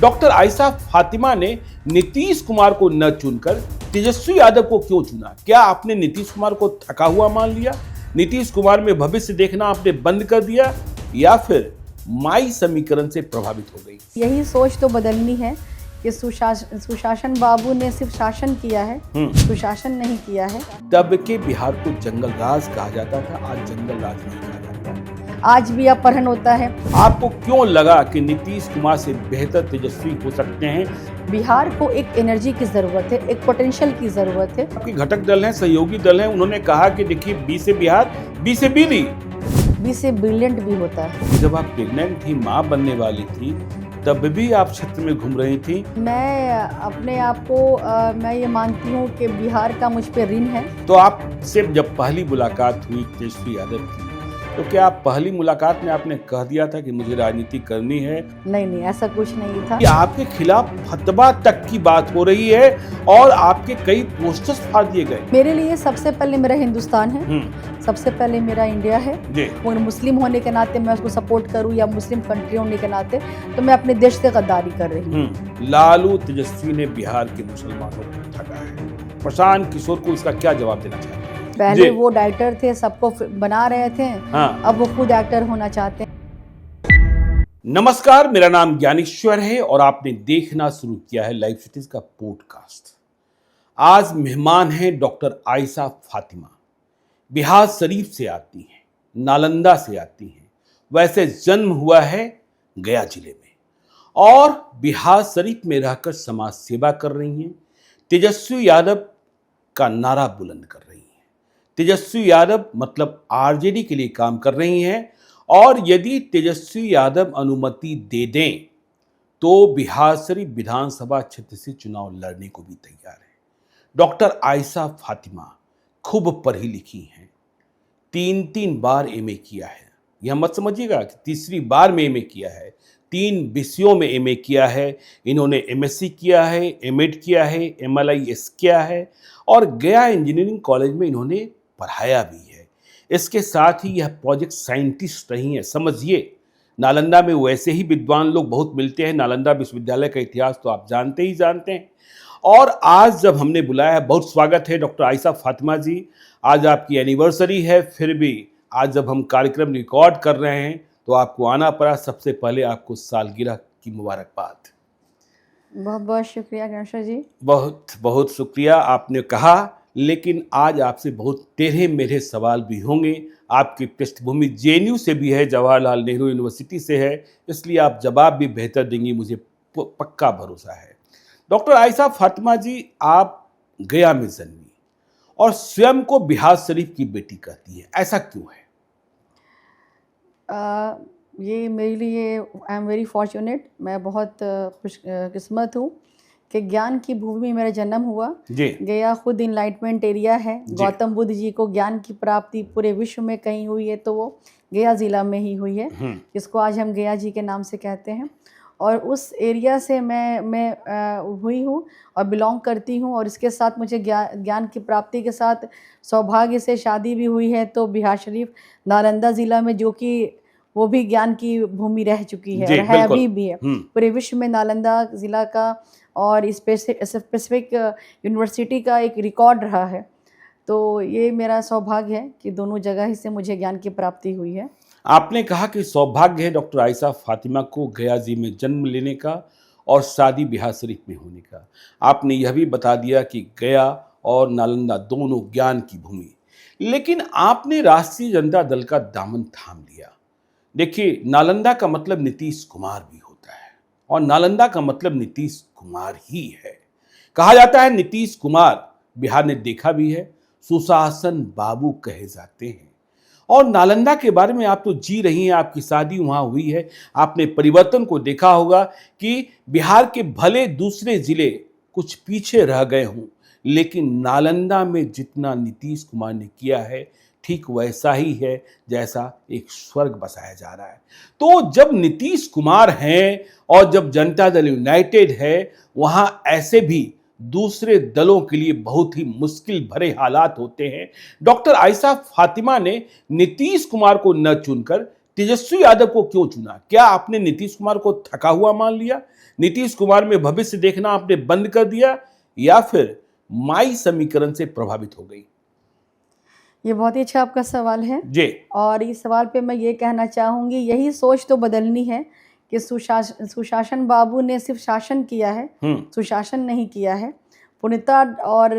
Doctor Ayesha Fatima ने नीतीश कुमार को न चुनकर तेजस्वी यादव को क्यों चुना? क्या आपने नीतीश कुमार को थका हुआ मान लिया? नीतीश कुमार में भविष्य देखना आपने बंद कर दिया, या फिर माई समीकरण से प्रभावित हो गई? यही सोच तो बदलनी है कि सुशासन बाबू ने सिर्फ शासन किया है, सुशासन नहीं किया है। तब के बिहार को जंगल राज कहा जाता था, आज जंगल राज नहीं कहा जाता। आज भी अपहरण होता है। आपको क्यों लगा कि नीतीश कुमार से बेहतर तेजस्वी हो सकते हैं? बिहार को एक एनर्जी की जरूरत है, एक पोटेंशियल की जरूरत है। आपके घटक दल हैं, सहयोगी दल हैं, उन्होंने कहा कि देखिए बी से बिहार, बी से बीली, बी से ब्रिलियंट भी होता है। जब आप प्रेग्नेंट थी, माँ बनने वाली थी, तब भी आप क्षेत्र में घूम रही थी। मैं अपने आप को मैं ये मानती हूँ कि बिहार का मुझ पे ऋण है। तो आपसे जब पहली मुलाकात हुई तेजस्वी यादव की, तो क्या आप पहली मुलाकात में आपने कह दिया था कि मुझे राजनीति करनी है? नहीं, ऐसा कुछ नहीं था। कि आपके खिलाफ फतवा तक की बात हो रही है और आपके कई पोस्टर्स फाड़ दिए गए। मेरे लिए सबसे पहले मेरा हिंदुस्तान है, सबसे पहले मेरा इंडिया है। वो मुस्लिम होने के नाते मैं उसको सपोर्ट करूं या मुस्लिम कंट्री होने के नाते, तो मैं अपने देश से गद्दारी कर रही हूँ। लालू तेजस्वी ने बिहार के मुसलमानों को ठगा है। प्रशांत किशोर को इसका क्या जवाब देना चाहते हैं? पहले वो डायरेक्टर थे, सबको बना रहे थे। अब वो खुद एक्टर होना चाहते हैं। नमस्कार, मेरा नाम ज्ञानेश्वर है और आपने देखना शुरू किया है लाइव सिटीज का पॉडकास्ट। आज मेहमान हैं डॉक्टर आयशा फातिमा। बिहार शरीफ से आती हैं, नालंदा से आती हैं। वैसे जन्म हुआ है गया जिले में और बिहार शरीफ में रहकर समाज सेवा कर रही हैं। तेजस्वी यादव का नारा बुलंद कर रही हैं। तेजस्वी यादव मतलब आरजेडी के लिए काम कर रही हैं और यदि तेजस्वी यादव अनुमति दे दें तो बिहार शरीफ विधानसभा क्षेत्र से चुनाव लड़ने को भी तैयार है। डॉक्टर आयशा फातिमा खूब पढ़ी लिखी हैं, 3 बार एमए किया है। यह मत समझिएगा कि तीसरी बार में एमए किया है, 3 विषयों में एमए किया है। इन्होंने एमएससी किया है, एमएड किया है, एमएलआईएस किया है और गया इंजीनियरिंग कॉलेज में इन्होंने पढ़ाया भी है। इसके साथ ही यह प्रोजेक्ट साइंटिस्ट रही हैं। समझिए, नालंदा में वैसे ही विद्वान लोग बहुत मिलते हैं। नालंदा विश्वविद्यालय का इतिहास तो आप जानते ही जानते हैं। और आज जब हमने बुलाया है, बहुत स्वागत है डॉक्टर आयशा फातिमा जी। आज आपकी एनिवर्सरी है, फिर भी आज जब हम कार्यक्रम रिकॉर्ड कर रहे हैं तो आपको आना पड़ा। सबसे पहले आपको सालगिरह की मुबारकबाद। बहुत बहुत शुक्रिया ज्ञानेश्वर जी। बहुत बहुत शुक्रिया। आपने कहा, लेकिन आज आपसे बहुत टेढ़े मेढ़े सवाल भी होंगे। आपकी पृष्ठभूमि जेएनयू से भी है, जवाहरलाल नेहरू यूनिवर्सिटी से है, इसलिए आप जवाब भी बेहतर देंगी, मुझे पक्का भरोसा है। डॉक्टर आयशा फातिमा जी, आप गया में जन्मी और स्वयं को बिहार शरीफ की बेटी कहती है, ऐसा क्यों है? ये मेरे लिए आई एम वेरी फॉर्चुनेट, मैं बहुत खुशकिस्मत हूँ कि ज्ञान की भूमि में मेरा जन्म हुआ। गया खुद इनलाइटमेंट एरिया है। गौतम बुद्ध जी को ज्ञान की प्राप्ति पूरे विश्व में कहीं हुई है तो वो गया जिला में ही हुई है, जिसको आज हम गया जी के नाम से कहते हैं। और उस एरिया से मैं हुई हूँ और बिलोंग करती हूँ। और इसके साथ मुझे ज्ञान की प्राप्ति के साथ सौभाग्य से शादी भी हुई है तो बिहार शरीफ नालंदा ज़िला में, जो कि वो भी ज्ञान की भूमि रह चुकी है और है अभी भी है। पूरे विश्व में नालंदा ज़िला का और स्पेसिफिक यूनिवर्सिटी का एक रिकॉर्ड रहा है। तो ये मेरा सौभाग्य है कि दोनों जगह ही से मुझे ज्ञान की प्राप्ति हुई है। आपने कहा कि सौभाग्य है डॉक्टर आयशा फातिमा को गया जी में जन्म लेने का और शादी बिहार शरीफ में होने का। आपने यह भी बता दिया कि गया और नालंदा दोनों ज्ञान की भूमि, लेकिन आपने राष्ट्रीय जनता दल का दामन थाम लिया। देखिए, नालंदा का मतलब नीतीश कुमार भी होता है और नालंदा का मतलब नीतीश कुमार ही है। कहा जाता है नीतीश कुमार, बिहार ने देखा भी है, सुशासन बाबू कहे जाते हैं। और नालंदा के बारे में आप तो जी रही हैं, आपकी शादी वहाँ हुई है, आपने परिवर्तन को देखा होगा कि बिहार के भले दूसरे जिले कुछ पीछे रह गए हों, लेकिन नालंदा में जितना नीतीश कुमार ने किया है ठीक वैसा ही है जैसा एक स्वर्ग बसाया जा रहा है। तो जब नीतीश कुमार हैं और जब जनता दल यूनाइटेड है, वहाँ ऐसे भी दूसरे दलों के लिए बहुत ही मुश्किल भरे हालात होते हैं। डॉक्टर आयशा फातिमा ने नीतीश कुमार को न चुनकर तेजस्वी यादव को क्यों चुना? क्या आपने नीतीश कुमार को थका हुआ मान लिया? नीतीश कुमार में भविष्य देखना आपने बंद कर दिया, या फिर माई समीकरण से प्रभावित हो गई? ये बहुत ही अच्छा आपका सवाल है जी। और इस सवाल पे मैं ये कहना चाहूँगी, यही सोच तो बदलनी है कि सुशासन बाबू ने सिर्फ शासन किया है, सुशासन नहीं किया है। पूर्णता और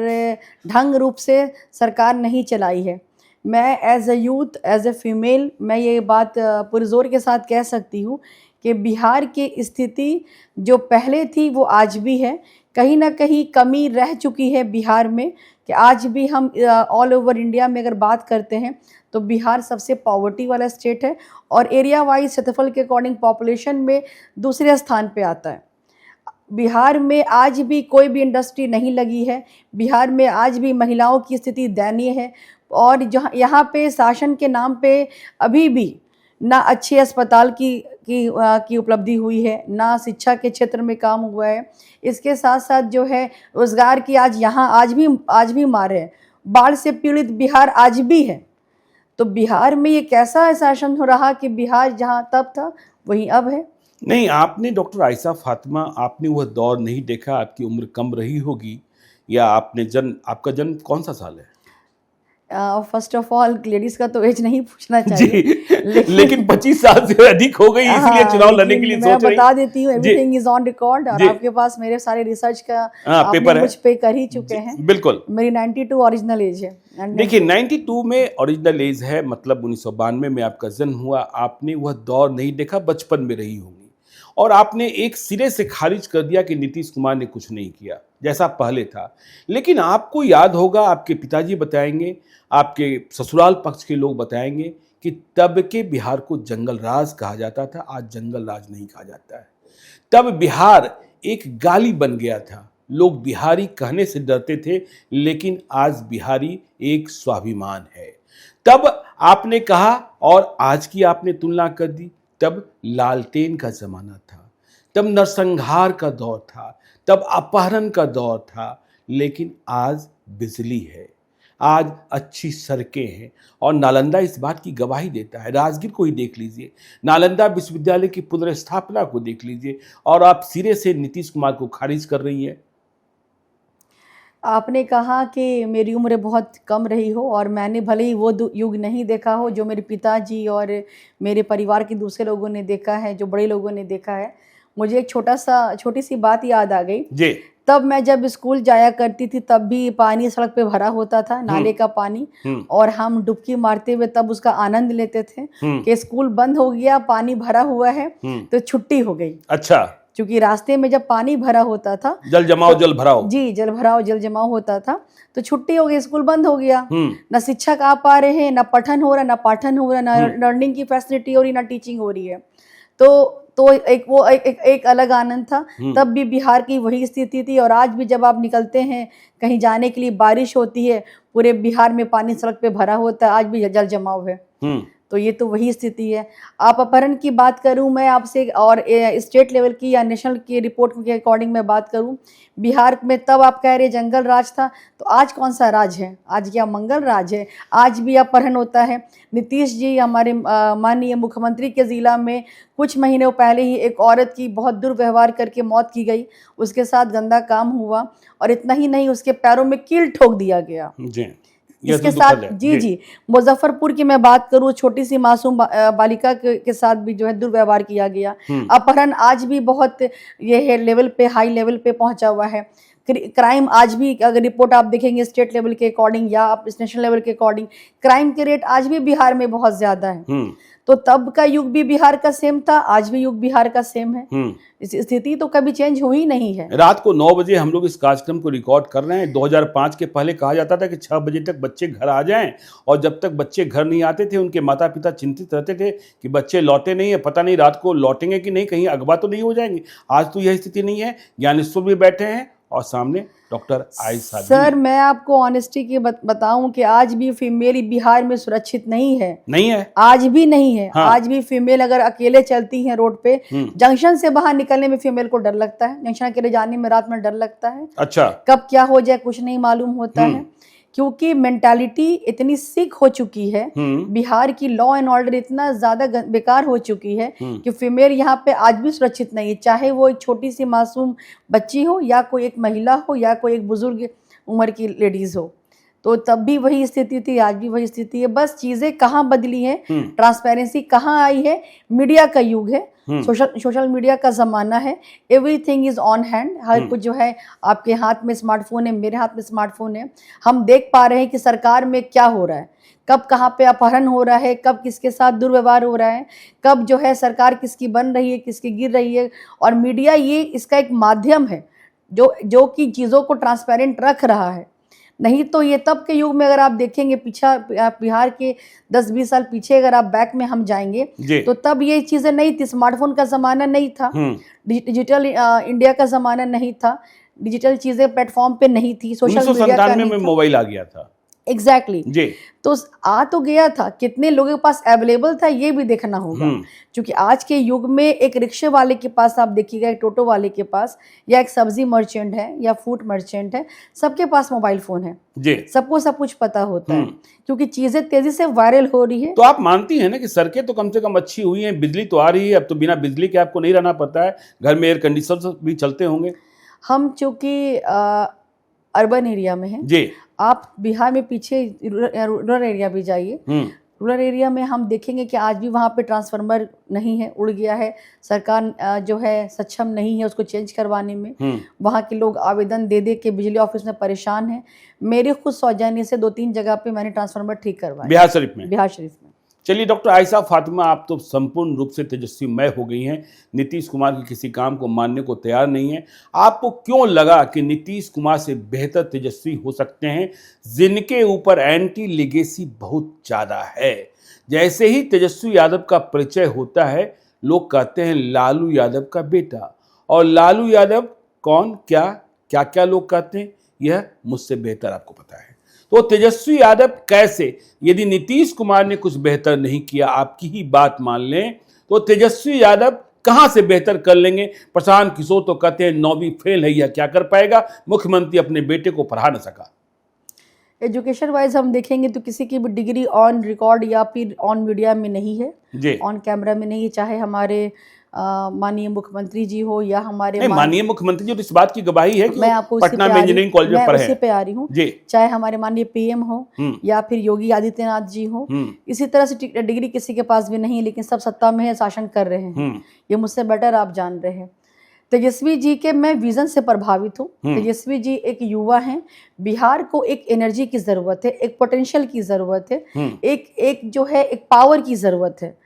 ढंग रूप से सरकार नहीं चलाई है। मैं as a youth, as a female, मैं ये बात पूरे ज़ोर के साथ कह सकती हूँ कि बिहार की स्थिति जो पहले थी वो आज भी है। कहीं ना कहीं कमी रह चुकी है बिहार में कि आज भी हम ऑल ओवर इंडिया में अगर बात करते हैं तो बिहार सबसे पॉवर्टी वाला स्टेट है और एरिया वाइज क्षेत्रफल के अकॉर्डिंग पॉपुलेशन में दूसरे स्थान पे आता है। बिहार में आज भी कोई भी इंडस्ट्री नहीं लगी है। बिहार में आज भी महिलाओं की स्थिति दयनीय है और जहाँ यहाँ पे शासन के नाम पे अभी भी ना अच्छे अस्पताल की उपलब्धि हुई है, ना शिक्षा के क्षेत्र में काम हुआ है। इसके साथ साथ जो है रोजगार की आज भी मार है। बाढ़ से पीड़ित बिहार आज भी है। तो बिहार में ये कैसा शासन हो रहा कि बिहार जहाँ तब था वहीं अब है। नहीं, आपने डॉक्टर आयशा फातिमा, आपने वह दौर नहीं देखा, आपकी उम्र कम रही होगी, या आपका जन्म कौन सा साल है? फर्स्ट ऑफ ऑल लेडीज का तो एज नहीं पूछना चाहिए जी, लेकिन 25 साल से अधिक हो गई, इसलिए चुनाव लड़ने के लिए सोच रही। मैं बता देती हूँ, एवरीथिंग इज ऑन रिकॉर्ड और आपके पास मेरे सारे रिसर्च का पेपर है, मुझ पे कर ही चुके हैं। बिल्कुल। मेरी 92 ओरिजिनल एज है। देखिए 92 में ओरिजिनल एज है, मतलब 1992 में आपका जन्म हुआ। आपने वह दौर नहीं देखा, बचपन में रही होंगी, और आपने एक सिरे से खारिज कर दिया कि नीतीश कुमार ने कुछ नहीं किया जैसा पहले था। लेकिन आपको याद होगा, आपके पिताजी बताएंगे, आपके ससुराल पक्ष के लोग बताएंगे कि तब के बिहार को जंगल राज कहा जाता था, आज जंगल राज नहीं कहा जाता है। तब बिहार एक गाली बन गया था, लोग बिहारी कहने से डरते थे, लेकिन आज बिहारी एक स्वाभिमान है। तब आपने कहा और आज की आपने तुलना कर दी। तब लालटेन का जमाना था, तब नरसंहार का दौर था, तब अपहरण का दौर था, लेकिन आज बिजली है, आज अच्छी सड़कें हैं, और नालंदा इस बात की गवाही देता है। राजगीर को ही देख लीजिए, नालंदा विश्वविद्यालय की पुनर्स्थापना को देख लीजिए, और आप सिरे से नीतीश कुमार को खारिज कर रही हैं। आपने कहा कि मेरी उम्र बहुत कम रही हो और मैंने भले ही वो युग नहीं देखा हो जो मेरे पिताजी और मेरे परिवार के दूसरे लोगों ने देखा है, जो बड़े लोगों ने देखा है। मुझे एक छोटी सी बात याद आ गई जी। तब मैं जब स्कूल जाया करती थी तब भी पानी सड़क पे भरा होता था, नाले का पानी, और हम डुबकी मारते हुए तब उसका आनंद लेते थे कि स्कूल बंद हो गया, पानी भरा हुआ है तो छुट्टी हो गई। अच्छा, क्योंकि रास्ते में जब पानी भरा होता था, जल जमाव जल भराव, जी जल भराव जल जमाव होता था, तो छुट्टी हो गई, स्कूल बंद हो गया। ना शिक्षक आ पा रहे हैं, ना पठन हो रहा, ना पाठन हो रहा, ना लर्निंग की फैसिलिटी हो रही, ना टीचिंग हो रही है। तो एक अलग आनंद था। तब भी बिहार की वही स्थिति थी, और आज भी जब आप निकलते हैं कहीं जाने के लिए, बारिश होती है, पूरे बिहार में पानी सड़क पे भरा होता है, आज भी जल जमाव है। तो ये तो वही स्थिति है। आप अपहरण की बात करूं मैं आपसे, और स्टेट लेवल की या नेशनल की रिपोर्ट के अकॉर्डिंग मैं बात करूं, बिहार में तब आप कह रहे जंगल राज था, तो आज कौन सा राज है? आज क्या मंगल राज है? आज भी अपहरण होता है। नीतीश जी, हमारे माननीय मुख्यमंत्री के जिला में कुछ महीनों पहले ही एक औरत की बहुत दुर्व्यवहार करके मौत की गई, उसके साथ गंदा काम हुआ, और इतना ही नहीं, उसके पैरों में कील ठोक दिया गया जी। इसके साथ जी मुजफ्फरपुर की मैं बात करूँ, छोटी सी मासूम बालिका के साथ भी जो है दुर्व्यवहार किया गया। अपहरण आज भी बहुत ये है लेवल पे, हाई लेवल पे पहुंचा हुआ है। क्राइम आज भी, अगर रिपोर्ट आप देखेंगे स्टेट लेवल के अकॉर्डिंग या आप नेशनल लेवल के अकॉर्डिंग, क्राइम के रेट आज भी बिहार में बहुत ज्यादा है। तो तब का युग भी बिहार का सेम था, आज भी युग बिहार का सेम है। इस स्थिति तो कभी चेंज हुई नहीं है। रात को 9 बजे हम लोग इस कार्यक्रम को रिकॉर्ड कर रहे हैं। 2005 के पहले कहा जाता था कि 6 बजे तक बच्चे घर आ जाएं, और जब तक बच्चे घर नहीं आते थे उनके माता पिता चिंतित रहते थे कि बच्चे लौटे नहीं है, पता नहीं रात को लौटेंगे कि नहीं, कहीं अगवा तो नहीं हो जाएंगे। आज तो यह स्थिति नहीं है। ज्ञानेश्वर भी बैठे हैं और सामने डॉक्टर आयशा। सर, मैं आपको ऑनेस्टी की बताऊं कि आज भी फीमेल बिहार में सुरक्षित नहीं है। आज भी नहीं है। हाँ। आज भी फीमेल अगर अकेले चलती हैं रोड पे, जंक्शन से बाहर निकलने में फीमेल को डर लगता है, जंक्शन अकेले जाने में रात में डर लगता है। अच्छा, कब क्या हो जाए कुछ नहीं मालूम होता है। क्योंकि मेंटालिटी इतनी सिक हो चुकी है, बिहार की लॉ एंड ऑर्डर इतना ज्यादा बेकार हो चुकी है कि फीमेल यहाँ पे आज भी सुरक्षित नहीं है, चाहे वो एक छोटी सी मासूम बच्ची हो या कोई एक महिला हो या कोई एक बुजुर्ग उम्र की लेडीज हो। तो तब भी वही स्थिति थी, आज भी वही स्थिति है। बस चीजें कहाँ बदली हैं, ट्रांसपेरेंसी कहाँ आई है, मीडिया का युग है, सोशल मीडिया का जमाना है, एवरीथिंग इज ऑन हैंड। हर कुछ जो है आपके हाथ में स्मार्टफोन है, मेरे हाथ में स्मार्टफोन है। हम देख पा रहे हैं कि सरकार में क्या हो रहा है, कब कहाँ पे अपहरण हो रहा है, कब किसके साथ दुर्व्यवहार हो रहा है, कब जो है सरकार किसकी बन रही है, किसकी गिर रही है। और मीडिया ये इसका एक माध्यम है जो कि चीज़ों को ट्रांसपेरेंट रख रहा है। नहीं तो ये तब के युग में अगर आप देखेंगे पीछा बिहार के 10-20 साल पीछे अगर आप बैक में हम जाएंगे तो तब ये चीज़ें नहीं थी, स्मार्टफोन का ज़माना नहीं था, डिजिटल इंडिया का ज़माना नहीं था, डिजिटल चीज़ें प्लेटफॉर्म पे नहीं थी, सोशल मीडिया का नहीं में था। मोबाइल आ गया था। एग्जैक्टली तो आ तो गया था, कितने लोगों के पास अवेलेबल था ये भी देखना होगा। क्योंकि आज के युग में एक रिक्शे वाले के पास आप देखिएगा, एक टोटो वाले के पास, या एक सब्जी मर्चेंट है या फूड मर्चेंट है, सबके पास मोबाइल फोन है, सबको सब कुछ पता होता है, क्योंकि चीजें तेजी से वायरल हो रही है। तो आप मानती हैं ना कि सड़कें तो कम से कम अच्छी हुई हैं, बिजली तो आ रही है, अब तो बिना बिजली के आपको नहीं रहना पड़ता है, घर में एयर कंडीशनर भी चलते होंगे। हम चूंकि अर्बन एरिया में है जी, आप बिहार में पीछे रूरल एरिया भी जाइए, रूरल एरिया में हम देखेंगे कि आज भी वहाँ पे ट्रांसफार्मर नहीं है, उड़ गया है। सरकार जो है सक्षम नहीं है उसको चेंज करवाने में। वहाँ के लोग आवेदन दे दे के बिजली ऑफिस में परेशान हैं। मेरे खुद सौजन्य से 2-3 जगह पे मैंने ट्रांसफार्मर ठीक करवाया बिहार शरीफ में। बिहार शरीफ में। चलिए डॉक्टर आयशा फातिमा, आप तो संपूर्ण रूप से तेजस्वीमय हो गई हैं, नीतीश कुमार की किसी काम को मानने को तैयार नहीं है। आपको क्यों लगा कि नीतीश कुमार से बेहतर तेजस्वी हो सकते हैं, जिनके ऊपर एंटी लेगेसी बहुत ज़्यादा है? जैसे ही तेजस्वी यादव का परिचय होता है, लोग कहते हैं लालू यादव का बेटा। और लालू यादव कौन, क्या क्या लोग कहते हैं, यह मुझसे बेहतर आपको पता है। तो तेजस्वी यादव कैसे, यदि नीतीश कुमार ने कुछ बेहतर नहीं किया, आपकी ही बात मान लें, तो तेजस्वी यादव कहां से बेहतर कर लेंगे? प्रशांत किशोर तो कहते हैं 9वीं फेल है, यह क्या कर पाएगा? मुख्यमंत्री अपने बेटे को पढ़ा न सका। एजुकेशन वाइज हम देखेंगे तो किसी की भी डिग्री ऑन रिकॉर्ड या फिर ऑन मीडिया में नहीं है, ऑन कैमरा में नहीं है। चाहे हमारे माननीय मुख्यमंत्री जी हो या हमारे माननीय मुख्यमंत्री जी तो इस बात की गवाही है कि मैं आपको पटना में इंजीनियरिंग कॉलेज में पढ़े हैं, पे आ रही हूँ। चाहे हमारे माननीय पीएम हो या फिर योगी आदित्यनाथ जी हो, इसी तरह से डिग्री किसी के पास भी नहीं है, लेकिन सब सत्ता में है, शासन कर रहे हैं। ये मुझसे बेटर आप जान रहे हैं। तेजस्वी जी के मैं विजन से प्रभावित हूँ। तेजस्वी जी एक युवा हैं, बिहार को एक एनर्जी की जरूरत है, एक पोटेंशियल की जरूरत है, एक जो है एक पावर की जरूरत है।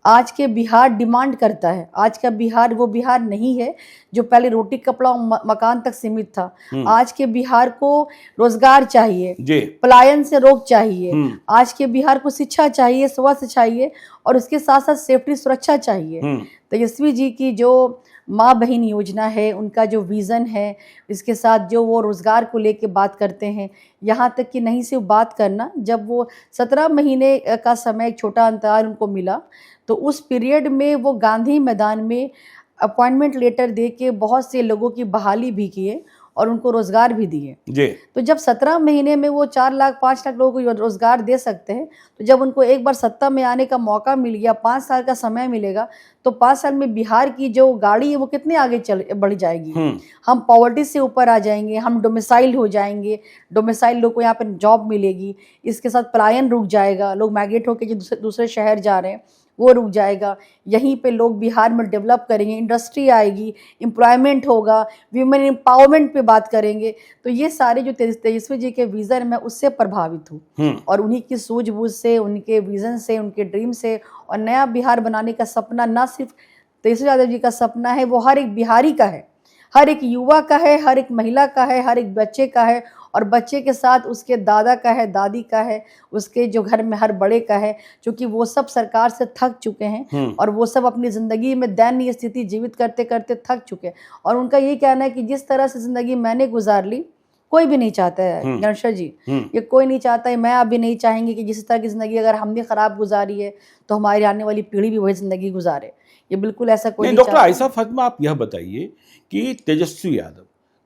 आज के बिहार डिमांड करता है। आज का बिहार वो बिहार नहीं है जो पहले रोटी कपड़ा मकान तक सीमित था। आज के बिहार को रोजगार चाहिए, पलायन से रोक चाहिए। आज के बिहार को शिक्षा चाहिए, स्वास्थ्य चाहिए, और उसके साथ साथ सेफ्टी सुरक्षा चाहिए। तेजस्वी जी की जो माँ बहन योजना है, उनका जो विज़न है, इसके साथ जो वो रोज़गार को लेके बात करते हैं, यहाँ तक कि नहीं सिर्फ बात करना, जब वो 17 महीने का समय एक छोटा अंतराल उनको मिला, तो उस पीरियड में वो गांधी मैदान में अपॉइंटमेंट लेटर दे के बहुत से लोगों की बहाली भी किए और उनको रोजगार भी दिए। तो जब 17 महीने में वो 4 लाख 5 लाख लोगों को रोजगार दे सकते हैं, तो जब उनको एक बार सत्ता में आने का मौका मिल गया, 5 साल का समय मिलेगा, तो 5 साल में बिहार की जो गाड़ी है वो कितने आगे बढ़ जाएगी। हम पॉवर्टी से ऊपर आ जाएंगे, हम डोमिसाइल हो जाएंगे, डोमिसाइल लोग को यहाँ पर जॉब मिलेगी, इसके साथ पलायन रुक जाएगा, लोग माइग्रेट होकर जो दूसरे शहर जा रहे हैं वो रुक जाएगा। यहीं पे लोग बिहार में डेवलप करेंगे, इंडस्ट्री आएगी, एम्प्लॉयमेंट होगा, वीमेन एम्पावरमेंट पे बात करेंगे। तो ये सारे जो तेजस्वी जी के विज़न, मैं उससे प्रभावित हूँ और उन्हीं की सूझबूझ से, उनके विज़न से, उनके ड्रीम से। और नया बिहार बनाने का सपना ना सिर्फ तेजस्वी यादव जी का सपना है, वो हर एक बिहारी का है, हर एक युवा का है, हर एक महिला का है, हर एक बच्चे का है, और बच्चे के साथ उसके दादा का है, दादी का है, उसके जो घर में हर बड़े का है, क्योंकि वो सब सरकार से थक चुके हैं और वो सब अपनी ज़िंदगी में दयनीय स्थिति जीवित करते करते थक चुके हैं। और उनका ये कहना है कि जिस तरह से ज़िंदगी मैंने गुजार ली, कोई भी नहीं चाहता है गणेश जी, ये कोई नहीं चाहता है। मैं अभी नहीं चाहेंगे कि जिस तरह की ज़िंदगी अगर हमने ख़राब गुजारी है तो हमारी आने वाली पीढ़ी भी वही ज़िंदगी गुजारे। ये बिल्कुल ऐसा कोई नहीं। डॉक्टर आयशा फातिमा, आप यह बताइए कि तेजस्वी यादव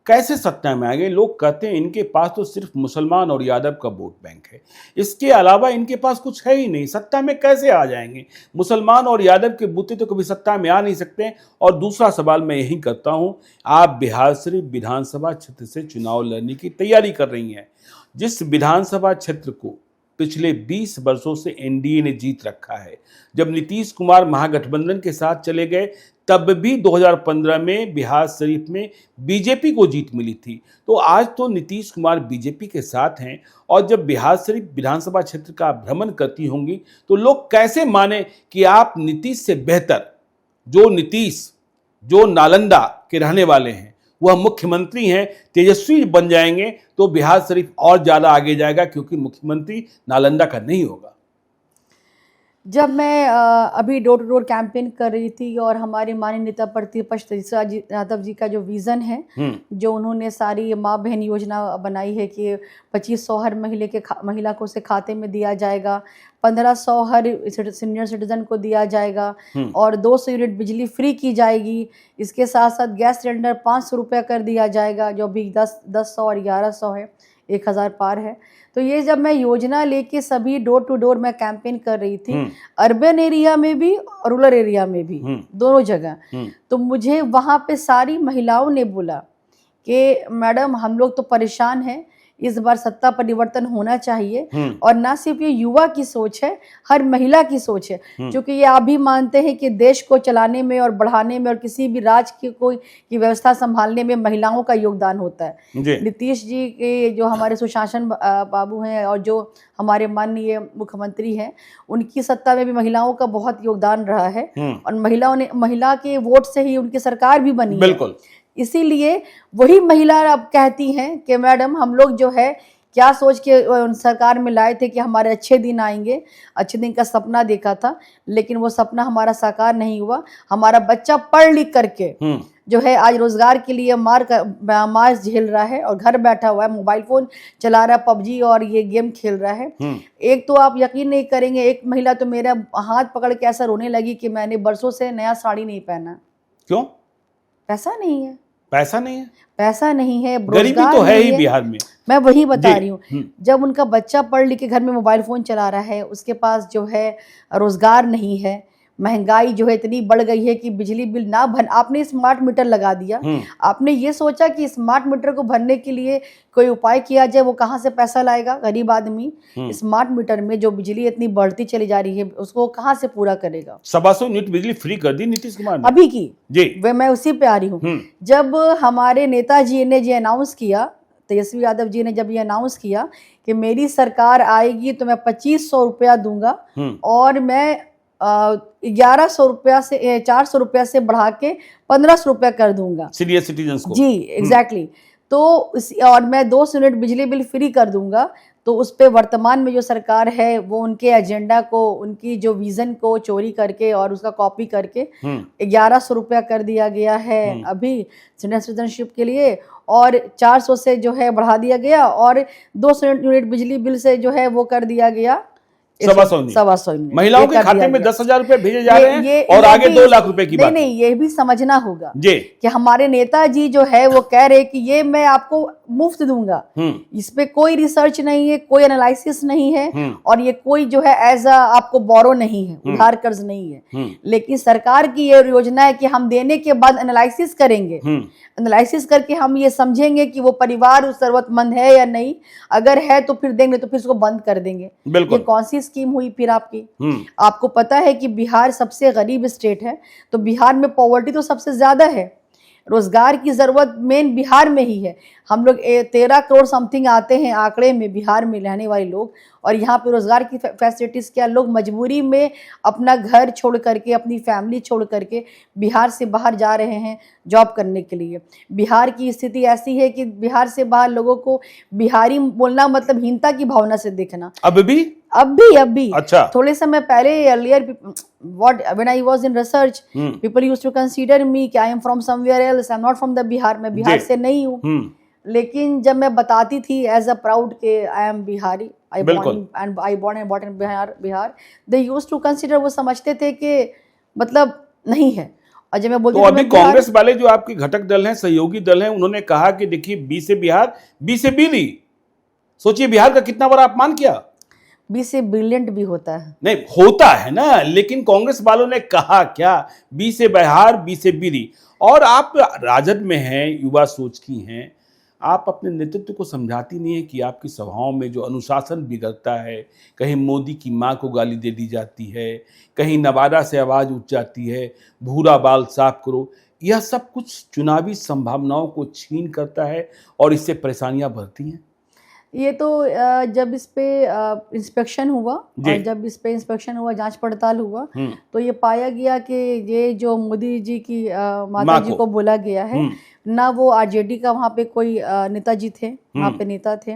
कैसे सत्ता में आ गए? लोग कहते हैं इनके पास तो सिर्फ मुसलमान और यादव का वोट बैंक है, इसके अलावा इनके पास कुछ है ही नहीं, सत्ता में कैसे आ जाएंगे? मुसलमान और यादव के बूते तो कभी सत्ता में आ नहीं सकते। और दूसरा सवाल मैं यही करता हूं, आप बिहार शरीफ विधानसभा क्षेत्र से चुनाव लड़ने की तैयारी कर रही हैं, जिस विधानसभा क्षेत्र को पिछले 20 वर्षों से एनडीए ने जीत रखा है। जब नीतीश कुमार महागठबंधन के साथ चले गए तब भी 2015 में बिहार शरीफ में बीजेपी को जीत मिली थी। तो आज तो नीतीश कुमार बीजेपी के साथ हैं और जब बिहार शरीफ विधानसभा क्षेत्र का भ्रमण करती होंगी तो लोग कैसे माने कि आप नीतीश से बेहतर, जो नालंदा के रहने वाले हैं, वह मुख्यमंत्री हैं, तेजस्वी बन जाएंगे तो बिहार शरीफ और ज्यादा आगे जाएगा, क्योंकि मुख्यमंत्री नालंदा का नहीं होगा। जब मैं अभी डोर टू डोर कैंपेन कर रही थी और हमारे माननीय नेता प्रतिपक्ष तेजस्वी यादव जी का जो विजन है, जो उन्होंने सारी माँ बहन योजना बनाई है कि 2500 हर महिला को से खाते में दिया जाएगा, 1500 हर सीनियर सिटीजन को दिया जाएगा और 200 यूनिट बिजली फ्री की जाएगी। इसके साथ साथ गैस सिलेंडर 500 रुपया कर दिया जाएगा, जो भी 1000 और 1100 है, 1000 पार है। तो ये जब मैं योजना लेके सभी डोर टू डोर मैं कैंपेन कर रही थी, अर्बन एरिया में भी और रूरल एरिया में भी, दोनों जगह, तो मुझे वहाँ पे सारी महिलाओं ने बोला कि मैडम हम लोग तो परेशान हैं, इस बार सत्ता परिवर्तन होना चाहिए। और ना सिर्फ ये युवा की सोच है, हर महिला की सोच है, क्योंकि ये आप भी मानते हैं कि देश को चलाने में और बढ़ाने में और किसी भी राज्य की व्यवस्था संभालने में महिलाओं का योगदान होता है। नीतीश जी के जो हमारे सुशासन बाबू हैं और जो हमारे माननीय मुख्यमंत्री हैं, उनकी सत्ता में भी महिलाओं का बहुत योगदान रहा है और महिला के वोट से ही उनकी सरकार भी बनी है। बिल्कुल, इसीलिए वही महिला अब कहती हैं कि मैडम हम लोग जो है क्या सोच के सरकार में लाए थे कि हमारे अच्छे दिन आएंगे, अच्छे दिन का सपना देखा था, लेकिन वो सपना हमारा साकार नहीं हुआ। हमारा बच्चा पढ़ लिख करके जो है आज रोजगार के लिए मार झेल रहा है और घर बैठा हुआ है, मोबाइल फोन चला रहा है, पबजी और ये गेम खेल रहा है। एक तो आप यकीन नहीं करेंगे, एक महिला तो मेरा हाथ पकड़ के ऐसा रोने लगी कि मैंने बरसों से नया साड़ी नहीं पहना। क्यों? पैसा नहीं है। पैसा नहीं है, पैसा नहीं है, गरीबी तो है ही बिहार में। मैं वही बता रही हूँ, जब उनका बच्चा पढ़ लिख के घर में मोबाइल फोन चला रहा है, उसके पास जो है रोजगार नहीं है, महंगाई जो है इतनी बढ़ गई है कि बिजली बिल ना भर, आपने स्मार्ट मीटर लगा दिया। आपने ये सोचा कि स्मार्ट मीटर को भरने के लिए कोई उपाय किया जाए, वो कहाँ से पैसा लाएगा गरीब आदमी? स्मार्ट मीटर में जो बिजली इतनी बढ़ती चली जा रही है उसको कहाँ से पूरा करेगा? 125 यूनिट बिजली फ्री कर दी नीतीश कुमार ने अभी की जी। वे मैं उसी पे आ रही हूँ। जब हमारे नेताजी ने जो अनाउंस किया, तेजस्वी यादव जी ने जब ये अनाउंस किया कि मेरी सरकार आएगी तो मैं 2500 रुपया दूंगा और मैं 1100 रुपया से 400 रुपया से बढ़ा के 1500 रुपया कर दूंगा सीनियर सिटीजन्स को। जी एग्जैक्टली। तो और मैं 200 यूनिट बिजली बिल फ्री कर दूंगा। तो उस पे वर्तमान में जो सरकार है वो उनके एजेंडा को, उनकी जो विजन को चोरी करके और उसका कॉपी करके 1100 रुपया कर दिया गया है अभी सीनियर सिटीजनशिप के लिए, और 400 से जो है बढ़ा दिया गया और 200 यूनिट बिजली बिल से जो है वो कर दिया गया 125 महिलाओं के खाते में 10,000 रुपए भेजे जा रहे हैं और आगे 2 लाख रुपए की बात। नहीं, ये भी समझना होगा जी कि हमारे नेताजी जो है वो कह रहे कि ये मैं आपको मुफ्त दूंगा, इस पे कोई रिसर्च नहीं है, कोई एनालिसिस नहीं है और ये कोई जो है एज आपको बोरो नहीं है, उधार कर्ज नहीं है। लेकिन सरकार की ये योजना है कि हम देने के बाद एनालिसिस करेंगे, एनालिसिस करके हम ये समझेंगे कि वो परिवार जरूरतमंद है या नहीं, अगर है तो फिर देंगे, तो फिर उसको बंद कर देंगे। ये कौन सी स्कीम हुई फिर आपकी? आपको पता है कि बिहार सबसे गरीब स्टेट है, तो बिहार में पॉवर्टी तो सबसे ज्यादा है, रोजगार की जरूरत मेन बिहार में ही है। हम लोग 13 करोड़ समथिंग आते हैं आंकड़े में बिहार में रहने वाले लोग, और यहाँ पे रोजगार की फैसिलिटीज क्या, लोग मजबूरी में अपना घर छोड़ करके, अपनी फैमिली छोड़ करके बिहार से बाहर जा रहे हैं जॉब करने के लिए। बिहार की स्थिति ऐसी है कि बिहार से बाहर लोगों को बिहारी बोलना मतलब हीनता की भावना से देखना। अब भी अच्छा। थोड़े समय पहले earlier when I was in research, people used to consider me कि I am from somewhere else, I am not from the Bihar, मैं बिहार से नहीं हूँ। लेकिन जब मैं बताती थी एज अ प्राउड के I am Bihari, I born and bought in Bihar, they used to consider, वो समझते थे कि मतलब नहीं है। और जब मैं बोलती तो अभी कांग्रेस वाले जो आपके घटक दल हैं, सहयोगी दल हैं, उन्होंने कहा कि देखिए बी से बिहार, बी से बीली। सोचिए बिहार का कितना बड़ा अपमान किया। बी से ब्रिलियंट भी होता है। नहीं होता है ना, लेकिन कांग्रेस वालों ने कहा क्या, बी से बिहार, बी से बीली। और आप राजद में हैं, युवा सोच की हैं, आप अपने नेतृत्व को समझाती नहीं है कि आपकी सभाओं में जो अनुशासन बिगड़ता है, कहीं मोदी की मां को गाली दे दी जाती है, कहीं नवादा से आवाज उठ जाती है, भूरा बाल साफ करो, यह सब कुछ चुनावी संभावनाओं को छीन करता है और इससे परेशानियां बढ़ती हैं। ये तो जब इस पे इंस्पेक्शन हुआ और जब इस पे इंस्पेक्शन हुआ, जांच पड़ताल हुआ, तो ये पाया गया कि ये जो मोदी जी की माता जी को बोला गया है, ना वो आरजेडी का वहाँ पे कोई नेताजी थे, वहाँ पे नेता थे,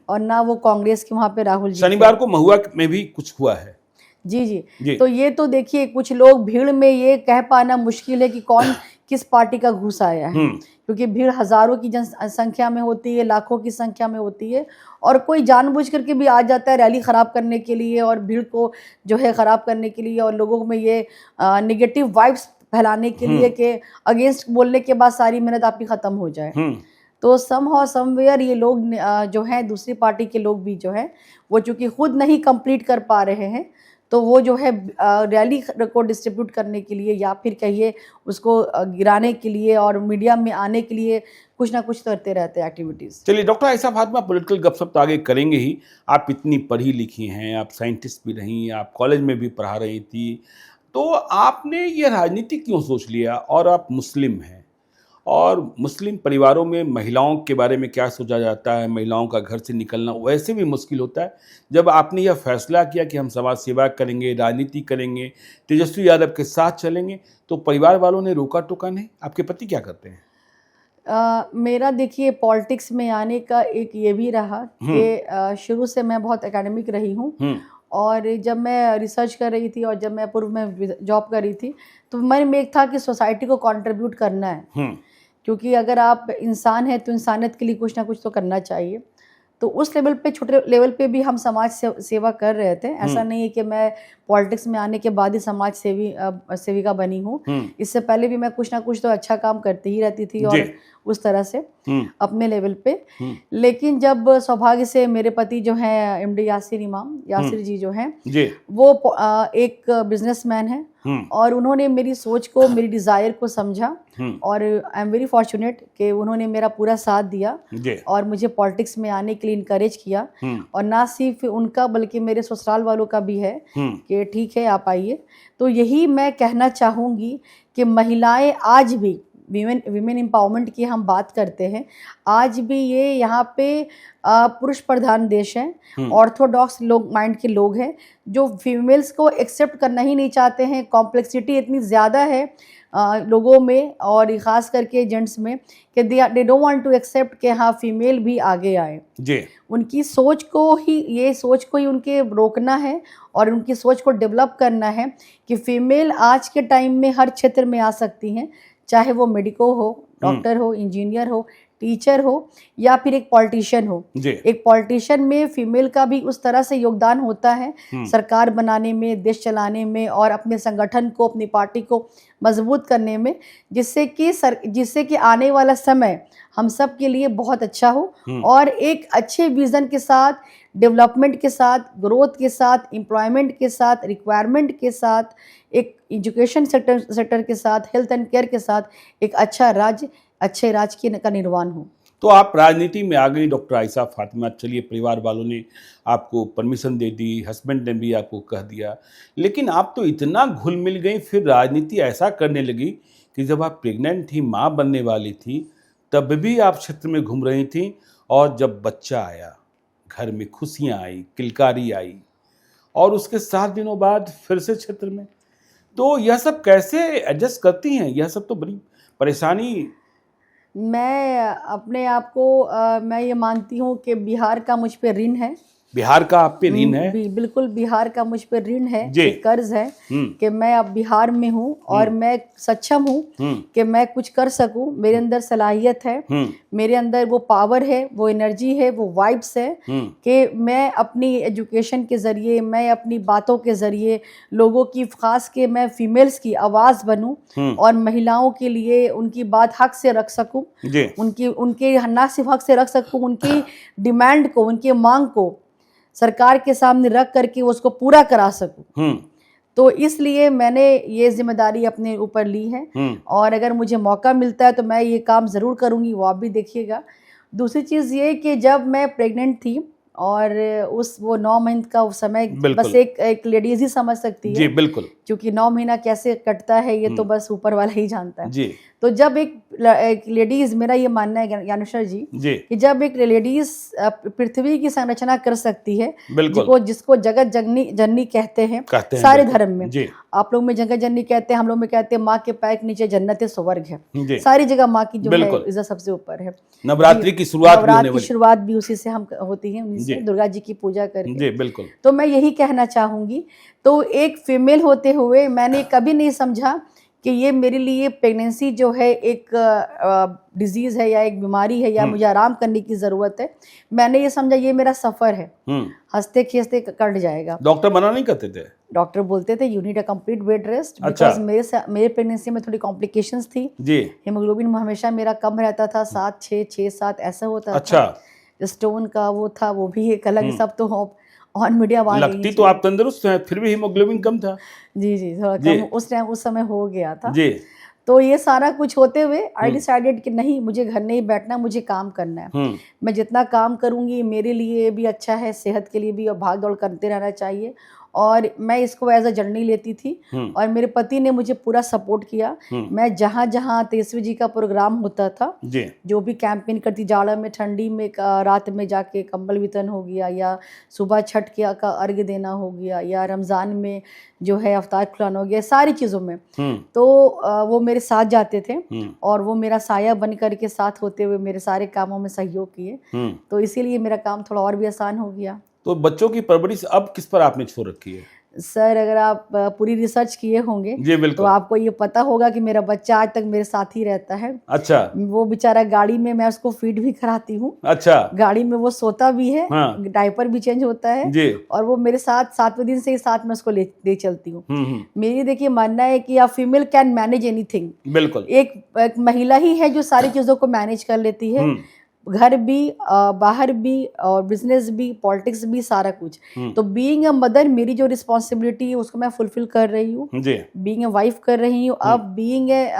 और ना वो कांग्रेस के वहाँ पे राहुल जी। शनिवार को महुआ में भी कुछ हुआ है। जी। तो ये तो देखिए, कुछ लोग भीड़ में ये कह पाना मुश्किल है कि कौन किस पार्टी का घुस आया है, क्योंकि भीड़ हजारों की जनसंख्या में होती है, लाखों की संख्या में होती है, और कोई जानबूझ करके भी आ जाता है रैली खराब करने के लिए और भीड़ को जो है खराब करने के लिए, और लोगों में ये नेगेटिव वाइब्स फैलाने के लिए कि अगेंस्ट बोलने के बाद सारी मेहनत आपकी खत्म हो जाए। तो समहाउ समवेयर ये लोग जो हैं, दूसरी पार्टी के लोग भी जो है, वो चूंकि खुद नहीं कंप्लीट कर पा रहे हैं, तो वो जो है रैली को डिस्ट्रीब्यूट करने के लिए या फिर कहिए उसको गिराने के लिए और मीडिया में आने के लिए कुछ ना कुछ करते रहते हैं एक्टिविटीज। चलिए डॉक्टर आयशा फातिमा, पॉलिटिकल गपशप तो आगे करेंगे ही। आप इतनी पढ़ी लिखी हैं, आप साइंटिस्ट भी रही, आप कॉलेज में भी पढ़ा रही थी, तो आपने ये राजनीति क्यों सोच लिया? और आप मुस्लिम हैं, और मुस्लिम परिवारों में महिलाओं के बारे में क्या सोचा जाता है, महिलाओं का घर से निकलना वैसे भी मुश्किल होता है। जब आपने यह फैसला किया कि हम समाज सेवा करेंगे, राजनीति करेंगे, तेजस्वी यादव के साथ चलेंगे, तो परिवार वालों ने रोका टोका नहीं? आपके पति क्या करते हैं? मेरा देखिए पॉलिटिक्स में आने का एक ये भी रहा कि शुरू से मैं बहुत एकेडमिक रही हूँ, और जब मैं रिसर्च कर रही थी और जब मैं पूर्व में जॉब कर रही थी, तो मन में एक था कि सोसाइटी को कंट्रीब्यूट करना है, क्योंकि अगर आप इंसान हैं तो इंसानियत के लिए कुछ ना कुछ तो करना चाहिए। तो उस लेवल पे, छोटे लेवल पे भी हम समाज सेवा कर रहे थे। ऐसा नहीं है कि मैं पॉलिटिक्स में आने के बाद ही समाज सेविका बनी हूँ। इससे पहले भी मैं कुछ ना कुछ तो अच्छा काम करती ही रहती थी, और उस तरह से अपने लेवल पे। लेकिन जब सौभाग्य से मेरे पति जो हैं एमडी यासिर इमाम, यासिर जी जो हैं, वो एक बिजनेसमैन है, और उन्होंने मेरी सोच को, मेरी डिज़ायर को समझा, और आई एम वेरी फॉर्चुनेट कि उन्होंने मेरा पूरा साथ दिया और मुझे पॉलिटिक्स में आने के लिए इनकरेज किया। और ना सिर्फ उनका बल्कि मेरे ससुराल वालों का भी है कि ठीक है आप आइए। तो यही मैं कहना चाहूँगी कि महिलाएं आज भी, विमेन एम्पावरमेंट की हम बात करते हैं, आज भी ये यहाँ पे पुरुष प्रधान देश है, ऑर्थोडॉक्स लोग माइंड के लोग हैं जो फीमेल्स को एक्सेप्ट करना ही नहीं चाहते हैं। कॉम्प्लेक्सिटी इतनी ज़्यादा है लोगों में, और ख़ास करके जेंट्स में, कि they don't want to accept कि हाँ फीमेल भी आगे आए। उनकी सोच को ही, ये सोच को ही उनके रोकना है और उनकी सोच को डेवलप करना है कि फीमेल आज के टाइम में हर क्षेत्र में आ सकती हैं, चाहे वो मेडिको हो, डॉक्टर हो, इंजीनियर हो, टीचर हो, या फिर एक पॉलिटिशियन हो। एक पॉलिटिशियन में फीमेल का भी उस तरह से योगदान होता है सरकार बनाने में, देश चलाने में, और अपने संगठन को, अपनी पार्टी को मजबूत करने में, जिससे कि आने वाला समय हम सब के लिए बहुत अच्छा हो, और एक अच्छे विजन के साथ, डेवलपमेंट के साथ, ग्रोथ के साथ, एम्प्लॉयमेंट के साथ, रिक्वायरमेंट के साथ, एक एजुकेशन सेक्टर के साथ, हेल्थ एंड केयर के साथ एक अच्छा राज्य, अच्छे राज्य का निर्माण हो। तो आप राजनीति में आ गई डॉक्टर आयशा फातिमा। चलिए, परिवार वालों ने आपको परमिशन दे दी, हस्बैंड ने भी आपको कह दिया, लेकिन आप तो इतना घुल मिल गई, फिर राजनीति ऐसा करने लगी कि जब आप प्रेग्नेंट थी, माँ बनने वाली थी, तब भी आप क्षेत्र में घूम रही थी, और जब बच्चा आया, घर में खुशियाँ आई, किलकारी आई, और उसके 7 दिनों बाद फिर से क्षेत्र में। तो यह सब कैसे एडजस्ट करती हैं? यह सब तो बड़ी परेशानी। मैं अपने आप को मैं ये मानती हूँ कि बिहार का मुझ पे ऋण है, बिहार का आप पे ऋण है? बिल्कुल बिहार का मुझ पर ऋण है, जी। कर्ज है कि मैं अब बिहार में हूँ और मैं सक्षम हूँ कि मैं कुछ कर सकूं। मेरे अंदर सलाहियत है, मेरे अंदर वो पावर है, वो एनर्जी है, वो वाइब्स है कि मैं अपनी एजुकेशन के ज़रिए, मैं अपनी बातों के ज़रिए लोगों की, खास के मैं फीमेल्स की आवाज़ बनूं और महिलाओं के लिए उनकी बात हक से रख सकूं, उनके ना सिर्फ हक से रख सकूं, उनकी डिमांड को, उनकी मांग को सरकार के सामने रख करके उसको पूरा करा सकूं। तो इसलिए मैंने ये जिम्मेदारी अपने ऊपर ली है और अगर मुझे मौका मिलता है तो मैं ये काम ज़रूर करूंगी, वो आप भी देखिएगा। दूसरी चीज़ ये कि जब मैं प्रेग्नेंट थी और वो 9 महीने का उस समय बस एक लेडीज ही समझ सकती है। जी बिल्कुल। क्योंकि 9 महीना कैसे कटता है ये तो बस ऊपर वाला ही जानता है। जी। तो जब एक लेडीज, मेरा ये मानना है ज्ञानेश्वर जी कि जब एक लेडीज पृथ्वी की संरचना कर सकती है, जिसको जगत जननी कहते हैं सारे धर्म में। आप लोग में जगत जननी कहते हैं, हम लोग में कहते हैं माँ के पैर के नीचे जन्नत है, स्वर्ग है। सारी जगह माँ की जो है इज्जत सबसे ऊपर है। नवरात्रि की शुरुआत भी उसी से हम होती है, उन्हीं से, दुर्गा जी की पूजा करके। जी बिल्कुल। तो मैं यही कहना चाहूंगी, तो एक फीमेल होते हुए मैंने कभी नहीं समझा कि ये मेरे लिए प्रेगनेंसी जो है एक डिजीज है या एक बीमारी है या मुझे आराम करने की जरूरत है। मैंने ये समझा ये मेरा सफर है, हंसते खींचते कट जाएगा। डॉक्टर मना नहीं करते थे? डॉक्टर बोलते थे you need a complete bed rest, because मेरे प्रेगनेंसी में थोड़ी कॉम्प्लिकेशंस थी जी। हीमोग्लोबिन हमेशा मेरा कम रहता था, 7-6 ऐसा होता था। स्टोन का वो था, वो भी एक अलग, सब तो ऑन मीडिया लगती तो आप तंदुरुस्त हैं, फिर भी हीमोग्लोबिन कम था। जी थोड़ा कम उस समय हो गया था जी। तो ये सारा कुछ होते हुए आई डिसाइडेड कि नहीं, मुझे घर नहीं बैठना, मुझे काम करना है। मैं जितना काम करूंगी मेरे लिए भी अच्छा है, सेहत के लिए भी, और भाग दौड़ करते रहना चाहिए। और मैं इसको एज अ जर्नी लेती थी और मेरे पति ने मुझे पूरा सपोर्ट किया। मैं जहाँ जहाँ तेजस्वी जी का प्रोग्राम होता था, जो भी कैंपेन करती, जाड़ा में, ठंडी में, रात में जाके कंबल वितरण हो गया, या सुबह छठ का अर्घ देना हो गया, या रमज़ान में जो है अफ्तार खुलाना हो गया, सारी चीज़ों में तो वो मेरे साथ जाते थे और वो मेरा साया बन करके साथ होते हुए मेरे सारे कामों में सहयोग किए। तो इसीलिए मेरा काम थोड़ा और भी आसान हो गया। तो बच्चों की परवरिश अब किस पर आपने छोड़ रखी है? सर, अगर आप पूरी रिसर्च किए होंगे तो आपको ये पता होगा कि मेरा बच्चा आज तक मेरे साथ ही रहता है। अच्छा। वो बेचारा गाड़ी में मैं उसको फीड भी कराती हूँ। अच्छा। गाड़ी में वो सोता भी है, डायपर भी चेंज होता है जी। और वो मेरे साथ 7वें दिन से ही साथ में उसको ले चलती हूँ। मेरी देखिए मानना है कि आप फीमेल कैन मैनेज एनीथिंग। बिल्कुल। एक महिला ही है जो सारी चीजों को मैनेज कर लेती है, घर भी, बाहर भी, और बिजनेस भी, पॉलिटिक्स भी, सारा कुछ। तो बीइंग अ मदर, मेरी जो रिस्पॉन्सिबिलिटी है उसको मैं फुलफिल कर रही हूँ, बीइंग अ वाइफ कर रही हूँ। अब बीइंग ए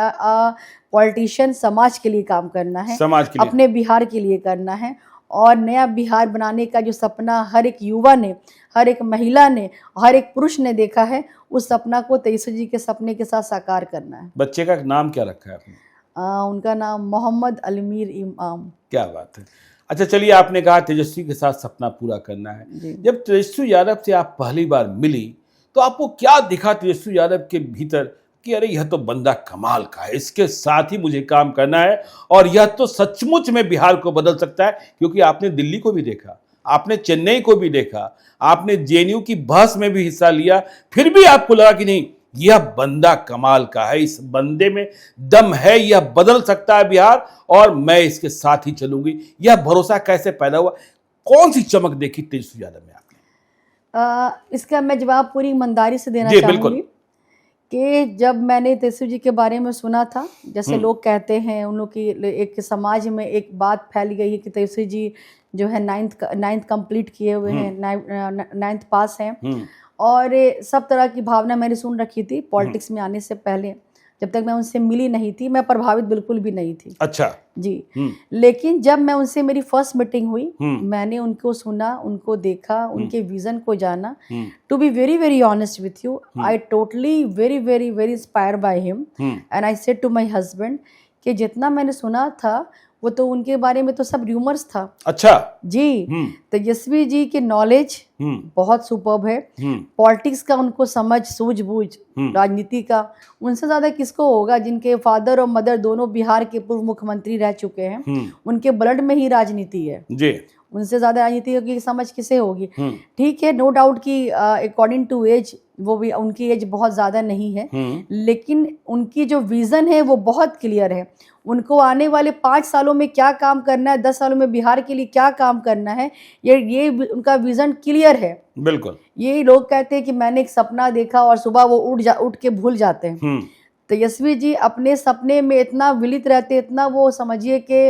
पॉलिटिशियन, समाज के लिए काम करना है, अपने बिहार के लिए करना है। और नया बिहार बनाने का जो सपना हर एक युवा ने, हर एक महिला ने, हर एक पुरुष ने देखा है, उस सपना को तेजस्वी जी के सपने के साथ साकार करना है। बच्चे का नाम क्या रखा है आपने? उनका नाम मोहम्मद अलमीर इमाम। क्या बात है। अच्छा, चलिए, आपने कहा तेजस्वी के साथ सपना पूरा करना है। जब तेजस्वी यादव से आप पहली बार मिली तो आपको क्या दिखा तेजस्वी यादव के भीतर कि अरे यह तो बंदा कमाल का है, इसके साथ ही मुझे काम करना है और यह तो सचमुच में बिहार को बदल सकता है? क्योंकि आपने दिल्ली को भी देखा, आपने चेन्नई को भी देखा, आपने जेएनयू की बहस में भी हिस्सा लिया, फिर भी आपको लगा कि नहीं, यह बंदा कमाल का है, इस बंदे में दम है, यह बदल सकता है बिहार और मैं इसके साथ ही चलूंगी। यह भरोसा कैसे पैदा हुआ? कौन सी चमक देखी तेजस्वी यादव में आपने? इसका मैं जवाब पूरी ईमानदारी से देना चाहूंगी कि जब मैंने तेजस्वी जी के बारे में सुना था, जैसे लोग कहते हैं, उन लोग की एक समाज में एक बात फैल गई है कि तेजस्वी जी जो है 9th कंप्लीट किए हुए हैं, 9th पास हैं, और सब तरह की भावना मैंने सुन रखी थी पॉलिटिक्स में आने से पहले। जब तक मैं उनसे मिली नहीं थी, मैं प्रभावित बिल्कुल भी नहीं थी। अच्छा जी। लेकिन जब मैं उनसे, मेरी फर्स्ट मीटिंग हुई, मैंने उनको सुना, उनको देखा, उनके विजन को जाना। To be very very honest with you, I totally very very very inspired by him and I said to my husband कि जितना मैंने सुना था वो तो उनके बारे में तो सब र्यूमर्स था। अच्छा जी। तेजस्वी जी की नॉलेज बहुत सुपर्ब है, पॉलिटिक्स का उनको समझ, सूझबूझ, राजनीति का उनसे ज्यादा किसको होगा, जिनके फादर और मदर दोनों बिहार के पूर्व मुख्यमंत्री रह चुके हैं। उनके ब्लड में ही राजनीति है जी। उनसे ज्यादा राजनीति की समझ किसे होगी। ठीक है, नो डाउट कि अकॉर्डिंग टू एज वो भी, उनकी एज बहुत ज्यादा नहीं है, लेकिन उनकी जो विजन है वो बहुत क्लियर है। उनको आने वाले 5 सालों में क्या काम करना है, 10 सालों में बिहार के लिए क्या काम करना है, ये उनका विजन क्लियर है। बिल्कुल। ये लोग कहते हैं कि मैंने एक सपना देखा और सुबह वो उठ के भूल जाते हैं। तेजस्वी जी अपने सपने में इतना विलित रहते, इतना वो समझिए कि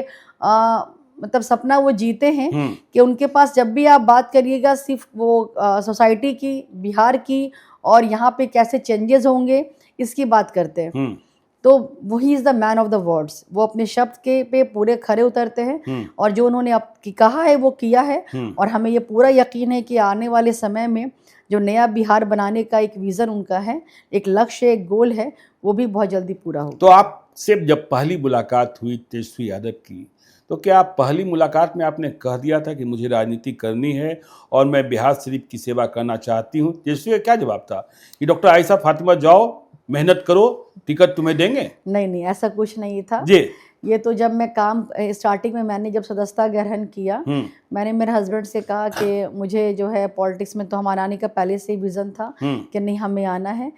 मतलब सपना वो जीते हैं कि उनके पास जब भी आप बात करिएगा सिर्फ वो सोसाइटी की, बिहार की और यहाँ पे कैसे चेंजेस होंगे इसकी बात करते हैं। तो वही is the man of the words. वो अपने शब्द के पे पूरे खरे उतरते हैं और जो उन्होंने अब कहा है वो किया है। और हमें ये पूरा यकीन है कि आने वाले समय में जो नया बिहार बनाने का एक विजन उनका है, एक लक्ष्य, एक गोल है, वो भी बहुत जल्दी पूरा होगा। तो आपसे जब पहली मुलाकात हुई तेजस्वी यादव की, तो क्या आप पहली मुलाकात में आपने कह दिया था कि मुझे राजनीति करनी है और मैं बिहार शरीफ की सेवा करना चाहती हूँ? तेजस्वी का क्या जवाब था कि डॉक्टर आयशा फातिमा जाओ, मेहनत करो, टिकट तुम्हें देंगे? नहीं, ऐसा कुछ नहीं था जी। ये तो जब मैं काम स्टार्टिंग में मैंने जब सदस्यता ग्रहण किया, मैंने मेरे हस्बैंड से कहा कि मुझे जो है पॉलिटिक्स में तो हमारा आने का पहले से ही विजन था कि नहीं हमें आना है।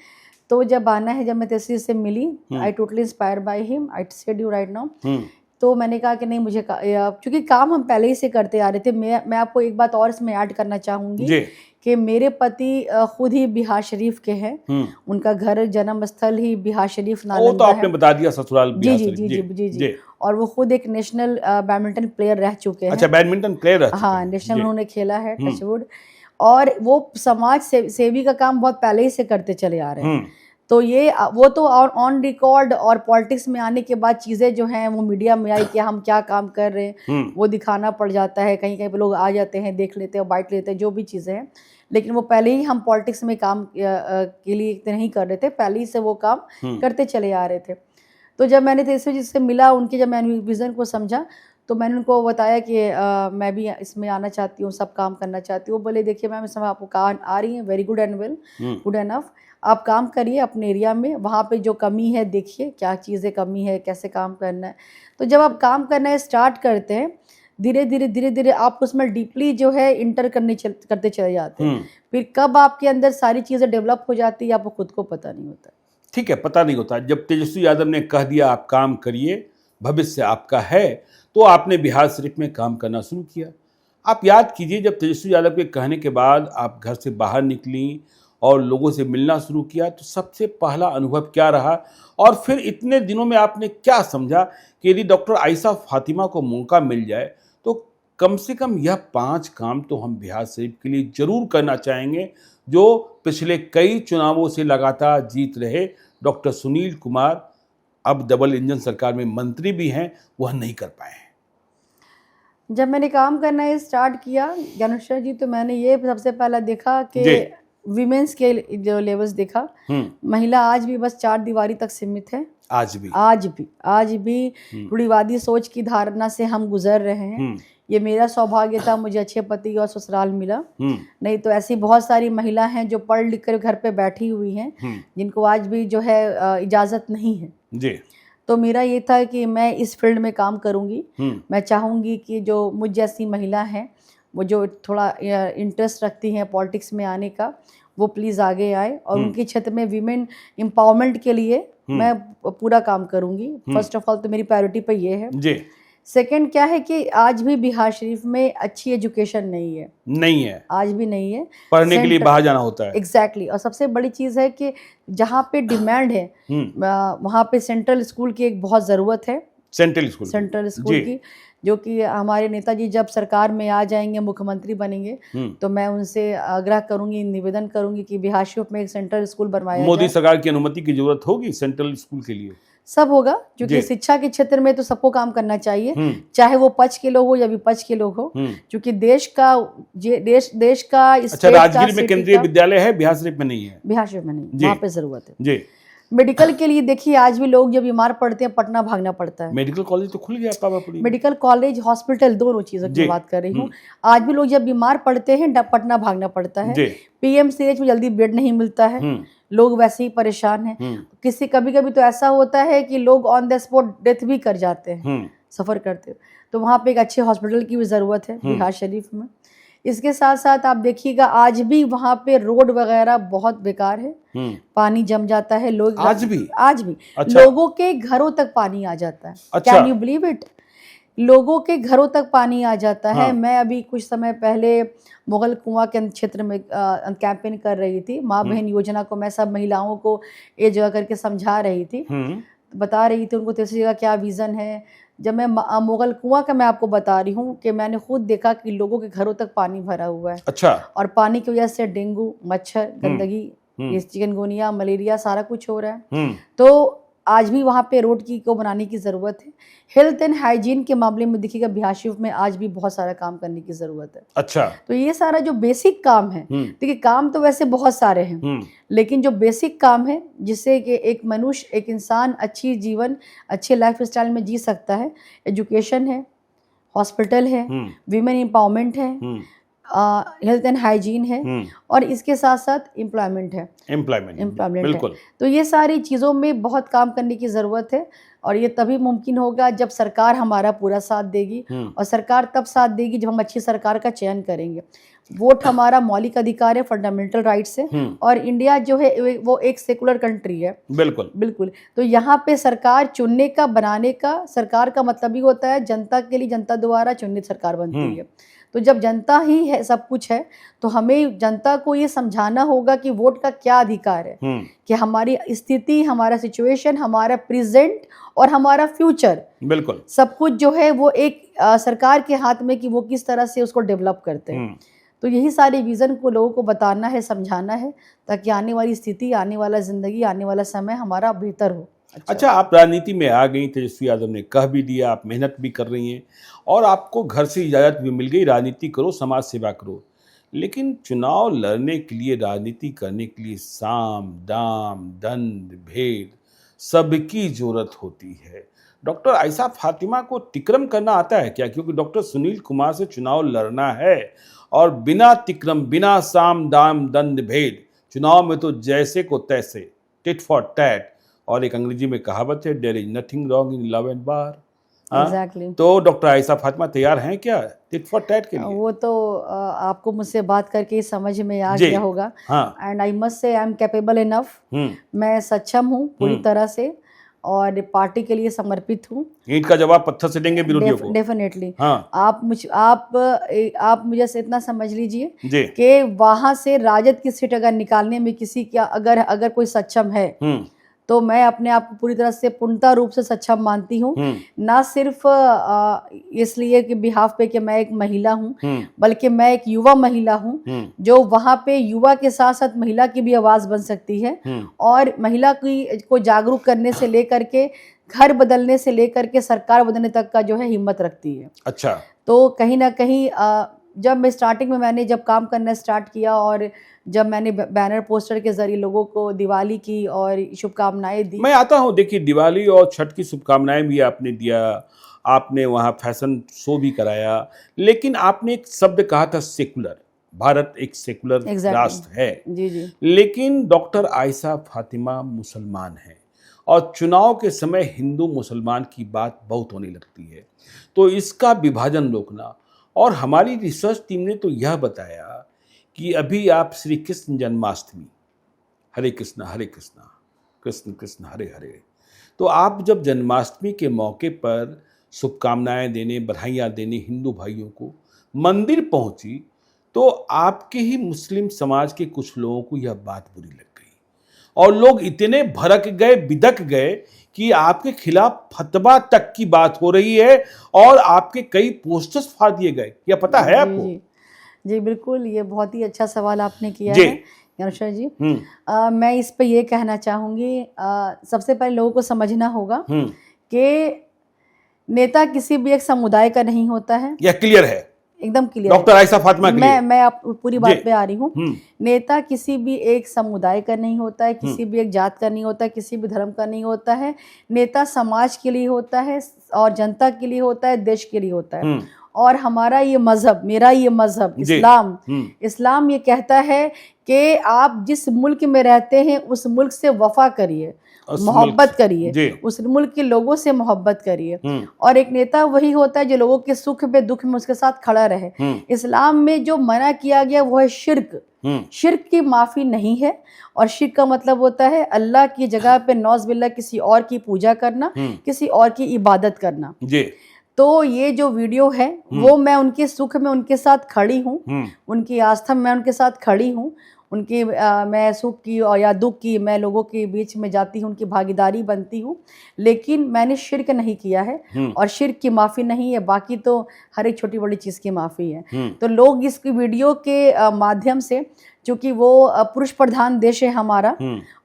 तो जब आना है, जब मैं तेजस्वी से मिली, I totally inspired by him, I said you right now. तो मैंने कहा कि नहीं मुझे, क्योंकि काम हम पहले ही से करते आ रहे थे। मैं आपको एक बात और इसमें ऐड करना चाहूँगी कि मेरे पति खुद ही बिहार शरीफ के हैं। उनका घर, जन्म स्थल ही बिहार शरीफ नालंदा है। तो आपने बता दिया, ससुराल बिहार शरीफ। जी। और वो खुद एक नेशनल बैडमिंटन प्लेयर रह चुके हैं। अच्छा, बैडमिंटन प्लेयर रह चुके हैं। हाँ, नेशनल उन्होंने खेला है, टचवुड। और वो समाज सेवी का काम बहुत पहले ही से करते चले आ रहे हैं। तो ये वो तो और ऑन रिकॉर्ड, और पॉलिटिक्स में आने के बाद चीज़ें जो हैं वो मीडिया में आई कि हम क्या काम कर रहे हैं वो दिखाना पड़ जाता है। कहीं कहीं पे लोग आ जाते हैं, देख लेते हैं, बाइट लेते हैं, जो भी चीज़ें हैं। लेकिन वो पहले ही हम पॉलिटिक्स में काम के लिए नहीं कर रहे थे, पहले ही से वो काम करते चले आ रहे थे। तो जब मैंने तेजस्वी जी से मिला, उनके जब मैंने विज़न को समझा, तो मैंने उनको बताया कि मैं भी इसमें आना चाहती हूँ, सब काम करना चाहती हूँ। वो बोले देखिए मैम, इसमें आपको काम आ रही है, very good and well, good enough. आप काम करिए अपने एरिया में, वहाँ पे जो कमी है देखिए क्या चीज़ें कमी है, कैसे काम करना है। तो जब आप काम करना स्टार्ट करते हैं, धीरे धीरे आप उसमें डीपली जो है इंटर करते चले जाते हैं। फिर कब आपके अंदर सारी चीज़ें डेवलप हो जाती है आपको खुद को पता नहीं होता। ठीक है, पता नहीं होता। जब तेजस्वी यादव ने कह दिया आप काम करिए, भविष्य आपका है, तो आपने बिहार शरीफ में काम करना शुरू किया। आप याद कीजिए, जब तेजस्वी यादव के कहने के बाद आप घर से बाहर निकली और लोगों से मिलना शुरू किया, तो सबसे पहला अनुभव क्या रहा? और फिर इतने दिनों में आपने क्या समझा कि यदि डॉक्टर आयशा फातिमा को मौका मिल जाए तो कम से कम यह 5 काम तो हम बिहार शरीफ के लिए जरूर करना चाहेंगे, जो पिछले कई चुनावों से लगातार जीत रहे डॉक्टर सुनील कुमार, अब डबल इंजन सरकार में मंत्री भी हैं, वह नहीं कर पाए हैं? जब मैंने काम करना स्टार्ट किया ज्ञानेश्वर जी, तो मैंने ये सबसे पहला देखा कि विमेंस के जो लेवल्स देखा, महिला आज भी बस 4 दीवारी तक सीमित है। आज भी रूढ़िवादी सोच की धारणा से हम गुजर रहे हैं। ये मेरा सौभाग्य था, मुझे अच्छे पति और ससुराल मिला। नहीं तो ऐसी बहुत सारी महिला हैं जो पढ़ लिख कर घर पे बैठी हुई हैं, जिनको आज भी जो है इजाजत नहीं है जी। तो मेरा ये था कि मैं इस फील्ड में काम करूंगी। मैं चाहूंगी कि जो मुझ जैसी महिला हैं, वो जो थोड़ा इंटरेस्ट रखती हैं पॉलिटिक्स में आने का, वो प्लीज़ आगे आए और उनके क्षेत्र में विमेन एम्पावरमेंट के लिए मैं पूरा काम करूंगी। फर्स्ट ऑफ ऑल तो मेरी प्रायोरिटी पे ये है जी। सेकंड क्या है कि आज भी बिहार शरीफ में अच्छी एजुकेशन नहीं है, आज भी नहीं है। पढ़ने के लिए बाहर जाना होता है। एग्जैक्टली। और सबसे बड़ी चीज़ है कि जहाँ पे डिमांड है वहाँ पे सेंट्रल स्कूल की एक बहुत ज़रूरत है। सेंट्रल स्कूल की, जो कि हमारे नेताजी जब सरकार में आ जाएंगे, मुख्यमंत्री बनेंगे, तो मैं उनसे आग्रह करूंगी, निवेदन करूंगी कि बिहार शरीफ में एक सेंट्रल स्कूल बनवाया जाए। मोदी सरकार की अनुमति की जरूरत होगी सेंट्रल स्कूल के लिए। सब होगा, क्योंकि शिक्षा के क्षेत्र में तो सबको काम करना चाहिए, चाहे वो पक्ष के लोग हो या विपक्ष के लोग हो, क्योंकि देश का अच्छा, राजगीर में केंद्रीय विद्यालय है, बिहार शरीफ में नहीं है। बिहार शरीफ में नहीं, वहाँ पे जरूरत है जी। मेडिकल के लिए देखिए, आज भी लोग जब बीमार पड़ते हैं पटना भागना पड़ता है। मेडिकल कॉलेज तो खुल गया पावापुरी। मेडिकल कॉलेज, हॉस्पिटल, दोनों चीजों की बात कर रही हूँ। आज भी लोग जब बीमार पड़ते हैं पटना भागना पड़ता है। पीएमसीएच में जल्दी बेड नहीं मिलता है, लोग वैसे ही परेशान हैं। कभी कभी तो ऐसा होता है कि लोग ऑन द स्पॉट डेथ भी कर जाते हैं। सफ़र करते हो, तो वहाँ पे एक अच्छे हॉस्पिटल की भी ज़रूरत है बिहार शरीफ में। इसके साथ साथ आप देखिएगा आज भी वहाँ पे रोड वगैरह बहुत बेकार है, पानी जम जाता है, लोग आज भी अच्छा। लोगों के घरों तक पानी आ जाता है। अच्छा। Can you believe it? लोगों के घरों तक पानी आ जाता है। मैं अभी कुछ समय पहले मुगल कुआं के क्षेत्र में कैंपेन कर रही थी। माँ बहन योजना को मैं सब महिलाओं को एक जगह करके समझा रही थी, बता रही थी उनको तीसरी जगह क्या विज़न है। जब मैं मुगल कुआं का मैं आपको बता रही हूँ कि मैंने खुद देखा कि लोगों के घरों तक पानी भरा हुआ है। अच्छा। और पानी की वजह से डेंगू, मच्छर, गंदगी, चिकनगुनिया, मलेरिया सारा कुछ हो रहा है। तो आज भी वहाँ पे रोड को बनाने की ज़रूरत है। हेल्थ एंड हाइजीन के मामले में देखिएगा बिहार शरीफ में आज भी बहुत सारा काम करने की ज़रूरत है। अच्छा। तो ये सारा जो बेसिक काम है, देखिए काम तो वैसे बहुत सारे हैं, लेकिन जो बेसिक काम है जिससे कि एक मनुष्य, एक इंसान अच्छी जीवन, अच्छे लाइफ स्टाइल में जी सकता है, एजुकेशन है, हॉस्पिटल है, वीमेन एम्पावरमेंट है, हेल्थ एंड हाइजीन है, और इसके साथ साथ एम्प्लॉयमेंट है। एम्प्लॉयमेंट है। तो ये सारी चीज़ों में बहुत काम करने की ज़रूरत है, और ये तभी मुमकिन होगा जब सरकार हमारा पूरा साथ देगी, और सरकार तब साथ देगी जब हम अच्छी सरकार का चयन करेंगे। वोट हमारा मौलिक अधिकार है, फंडामेंटल राइट्स है, और इंडिया जो है वो एक सेकुलर कंट्री है। बिल्कुल। तो यहाँ पे सरकार चुनने का, बनाने का, सरकार का मतलब ही होता है जनता के लिए, जनता द्वारा चुनित सरकार बनती है। तो जब जनता ही है, सब कुछ है, तो हमें जनता को ये समझाना होगा कि वोट का क्या अधिकार है, कि हमारी स्थिति, हमारा सिचुएशन, हमारा प्रेजेंट और हमारा फ्यूचर, बिल्कुल सब कुछ जो है वो एक सरकार के हाथ में, कि वो किस तरह से उसको डेवलप करते हैं। तो यही सारे विज़न को लोगों को बताना है, समझाना है, ताकि आने वाली स्थिति, आने वाला ज़िंदगी, आने वाला समय हमारा बेहतर हो। अच्छा, आप राजनीति में आ गई, तेजस्वी यादव ने कह भी दिया, आप मेहनत भी कर रही हैं, और आपको घर से इजाज़त भी मिल गई, राजनीति करो, समाज सेवा करो। लेकिन चुनाव लड़ने के लिए, राजनीति करने के लिए साम, दाम, दंड, भेद सबकी ज़रूरत होती है। डॉक्टर आयशा फातिमा को तिक्रम करना आता है क्या? क्योंकि डॉक्टर सुनील कुमार से चुनाव लड़ना है, और बिना तिक्रम, बिना साम, दाम, दंड, भेद, चुनाव में तो जैसे को तैसे, टिट फॉर टैट, और एक अंग्रेजी में कहावत है, there is nothing wrong in love and war. Exactly. तो डॉक्टर आयशा फातिमा तैयार हैं क्या टिट फॉर टैट के लिए? वो तो आपको मुझसे बात करके समझ में आ गया होगा। And I must say I am capable enough, मैं सक्षम हूँ पूरी तरह से, और पार्टी के लिए समर्पित हूँ। ईंट का जवाब पत्थर से देंगे विरोधियों को। डेफिनेटली। आप मुझे से इतना समझ लीजिए कि वहां से राजद की सीट अगर निकालने में किसी का अगर कोई सक्षम है, तो मैं अपने आप को पूरी तरह से पूर्णतः रूप से सक्षम मानती हूँ। ना सिर्फ इसलिए कि बिहाफ पे कि मैं एक महिला हूँ, बल्कि मैं एक युवा महिला हूँ, जो वहाँ पे युवा के साथ साथ महिला की भी आवाज़ बन सकती है, और महिला को जागरूक करने से लेकर के, घर बदलने से लेकर के सरकार बदलने तक का जो है हिम्मत रखती है। अच्छा। तो कहीं ना कहीं जब मैं स्टार्टिंग में मैंने जब काम करना स्टार्ट किया, और जब मैंने बैनर पोस्टर के जरिए लोगों को दिवाली की और शुभकामनाएं दी। मैं आता हूँ, देखिए दिवाली और छठ की शुभकामनाएं भी आपने दिया, आपने वहाँ फैशन शो भी कराया, लेकिन आपने एक शब्द कहा था सेकुलर। भारत एक सेकुलर राष्ट्र है। जी। लेकिन डॉक्टर आयशा फातिमा मुसलमान है, और चुनाव के समय हिंदू मुसलमान की बात बहुत होने लगती है, तो इसका विभाजन रोकना। और हमारी रिसर्च टीम ने तो यह बताया कि अभी आप श्री कृष्ण जन्माष्टमी, हरे कृष्णा कृष्ण कृष्ण हरे हरे, तो आप जब जन्माष्टमी के मौके पर शुभकामनाएं देने, बधाइयाँ देने हिंदू भाइयों को मंदिर पहुंची, तो आपके ही मुस्लिम समाज के कुछ लोगों को यह बात बुरी लग गई, और लोग इतने भड़क गए, बिदक गए कि आपके खिलाफ फतवा तक की बात हो रही है, और आपके कई पोस्टर्स फाड़ दिए गए। क्या पता है आपको? जी बिल्कुल, ये बहुत ही अच्छा सवाल आपने किया है अनुषा जी। मैं इस पे ये कहना चाहूँगी, सबसे पहले लोगों को समझना होगा कि नेता किसी भी एक समुदाय का नहीं होता है। यह क्लियर है, एकदम क्लियर। डॉक्टर आयशा फातिमा के लिए मैं आप पूरी बात पे आ रही हूँ। नेता किसी भी एक समुदाय का नहीं होता है, किसी भी एक जात का नहीं होता है, किसी भी धर्म का नहीं होता है। नेता समाज के लिए होता है, और जनता के लिए होता है, देश के लिए होता है। और हमारा ये मजहब, मेरा ये मजहब इस्लाम ये कहता है कि आप जिस मुल्क में रहते हैं उस मुल्क से वफा करिए, मोहब्बत करिए, उस मुल्क के लोगों से मोहब्बत करिए। और एक नेता वही होता है जो लोगों के सुख में दुख में उसके साथ खड़ा रहे। इस्लाम में जो मना किया गया वो है शिर्क। शिर्क की माफी नहीं है, और शिर्क का मतलब होता है अल्लाह की जगह पे नौज़ बिल्लाह किसी और की पूजा करना, किसी और की इबादत करना। तो ये जो वीडियो है वो मैं उनके सुख में उनके साथ खड़ी हूँ, उनकी आस्था में मैं उनके साथ खड़ी हूँ, उनकी मैं सुख की और या दुख की मैं लोगों के बीच में जाती हूँ, उनकी भागीदारी बनती हूँ, लेकिन मैंने शिर्क नहीं किया है और शिर्क की माफ़ी नहीं है, बाकी तो हर एक छोटी बड़ी चीज़ की माफ़ी है। तो लोग इस वीडियो के माध्यम से, क्योंकि वो पुरुष प्रधान देश है हमारा,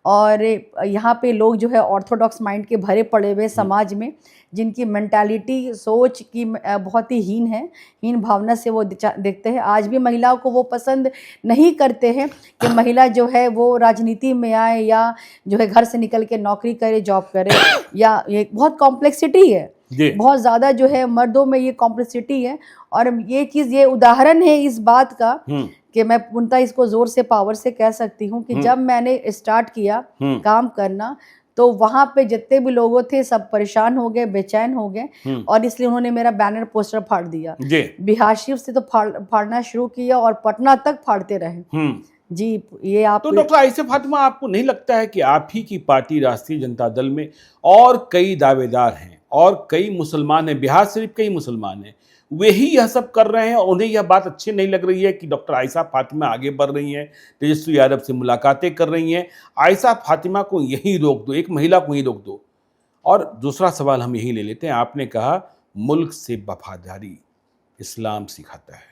और यहाँ पे लोग जो है ऑर्थोडॉक्स माइंड के भरे पड़े हुए समाज में, जिनकी मेंटालिटी सोच की बहुत ही हीन भावना से वो देखते हैं। आज भी महिलाओं को वो पसंद नहीं करते हैं कि महिला जो है वो राजनीति में आए या जो है घर से निकल के नौकरी करे, जॉब करे, या ये बहुत कॉम्प्लेक्सिटी है, बहुत ज़्यादा जो है मर्दों में ये कॉम्प्लेक्सिटी है। और ये चीज़, ये उदाहरण है इस बात का कि मैं पूर्णतः इसको जोर से पावर से कह सकती हूँ कि जब मैंने स्टार्ट किया काम करना तो वहां पे जितने भी लोगों थे सब परेशान हो गए, बेचैन हो गए, और इसलिए उन्होंने मेरा बैनर पोस्टर फाड़ दिया। बिहार शरीफ से तो फाड़ना शुरू किया और पटना तक फाड़ते रहे। जी, ये आप तो डॉक्टर आयशा फातिमा, आपको नहीं लगता है कि आप ही की पार्टी राष्ट्रीय जनता दल में और कई दावेदार हैं और कई मुसलमान हैं, बिहार शरीफ कई मुसलमान हैं, वे ही यह सब कर रहे हैं और उन्हें यह बात अच्छी नहीं लग रही है कि डॉक्टर आयशा फातिमा आगे बढ़ रही हैं, तेजस्वी यादव से मुलाकातें कर रही हैं, आयशा फातिमा को यहीं रोक दो, एक महिला को ही रोक दो। और दूसरा सवाल हम यही ले लेते हैं, आपने कहा मुल्क से वफादारी इस्लाम सिखाता है,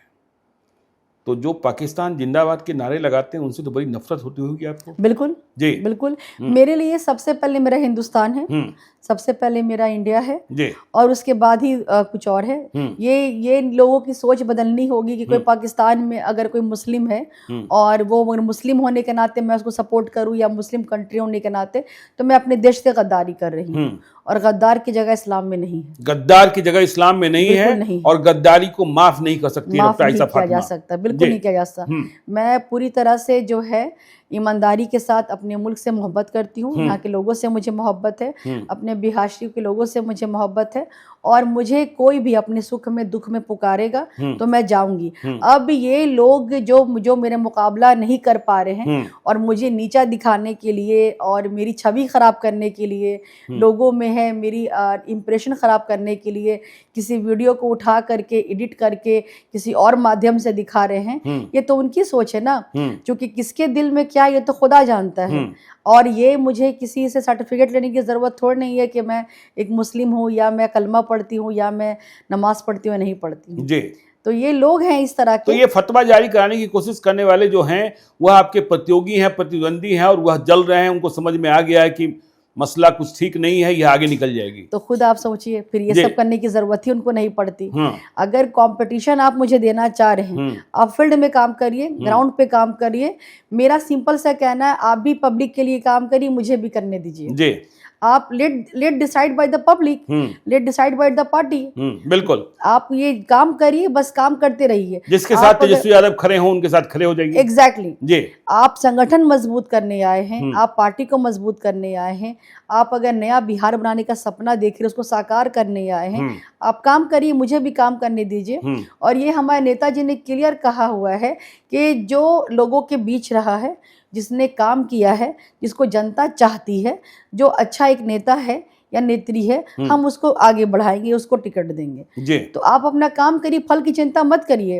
तो जो पाकिस्तान जिंदाबाद के नारे लगाते हैं उनसे तो बड़ी नफरत होती होगी आपको? बिल्कुल जी, बिल्कुल। मेरे लिए सबसे पहले मेरा हिंदुस्तान है, सबसे पहले मेरा इंडिया है जी, और उसके बाद ही कुछ और है। ये लोगों की सोच बदलनी होगी कि कोई पाकिस्तान में अगर कोई मुस्लिम है और वो मुस्लिम होने के नाते मैं उसको सपोर्ट करूं, या मुस्लिम कंट्री होने के नाते, तो मैं अपने देश से गद्दारी कर रही हूँ, और गद्दार की जगह इस्लाम में नहीं है। गद्दार की जगह इस्लाम में नहीं है, और गद्दारी को माफ नहीं कर सकती, माफ नहीं किया जा सकता, बिल्कुल नहीं किया जा सकता। मैं पूरी तरह से जो है ईमानदारी के साथ अपने मुल्क से मोहब्बत करती हूँ, यहाँ के लोगों से मुझे मोहब्बत है, अपने बिहार शरीफ के लोगों से मुझे मोहब्बत है, और मुझे कोई भी अपने सुख में दुख में पुकारेगा तो मैं जाऊंगी। अब ये लोग जो मेरे मुकाबला नहीं कर पा रहे हैं और मुझे नीचा दिखाने के लिए और मेरी छवि खराब करने के लिए, लोगों में है मेरी इम्प्रेशन खराब करने के लिए किसी वीडियो को उठा करके एडिट करके किसी और माध्यम से दिखा रहे हैं, ये तो उनकी सोच है ना, क्योंकि किसके दिल में क्या ये तो खुदा जानता है। और ये मुझे किसी से सर्टिफिकेट लेने की ज़रूरत थोड़ी नहीं है कि मैं एक मुस्लिम हूँ, या मैं कलमा पढ़ती हूँ, या मैं नमाज पढ़ती हूँ या नहीं पढ़ती हूँ जी। तो ये लोग हैं इस तरह के। तो ये फतवा जारी कराने की कोशिश करने वाले जो हैं वह आपके प्रतियोगी हैं, प्रतिद्वंदी हैं, और वह जल रहे हैं, उनको समझ में आ गया है कि मसला कुछ ठीक नहीं है, यह आगे निकल जाएगी। तो खुद आप सोचिए, फिर ये सब करने की जरूरत ही उनको नहीं पड़ती। अगर कंपटीशन आप मुझे देना चाह रहे हैं, आप फील्ड में काम करिए, ग्राउंड पे काम करिए। मेरा सिंपल सा कहना है, आप भी पब्लिक के लिए काम करिए, मुझे भी करने दीजिए। आप let decide by the public, let decide by the party. बिल्कुल, आप ये काम करिए, बस काम करते रहिए। जिसके साथ तेजस्वी यादव खड़े हों उनके साथ खड़े हो जाइए। एग्जैक्टली जी। आप संगठन मजबूत करने आए हैं, आप पार्टी को मजबूत करने आए हैं, आप अगर नया बिहार बनाने का सपना देख रहे, उसको साकार करने आए हैं, आप काम करिए, मुझे भी काम करने दीजिए। और ये हमारे नेताजी ने क्लियर कहा हुआ है कि जो लोगों के बीच रहा है, जिसने काम किया है, जिसको जनता चाहती है, जो अच्छा एक नेता है या नेत्री है, हम उसको आगे बढ़ाएंगे, उसको टिकट देंगे जी। तो आप अपना काम करिए, फल की चिंता मत करिए।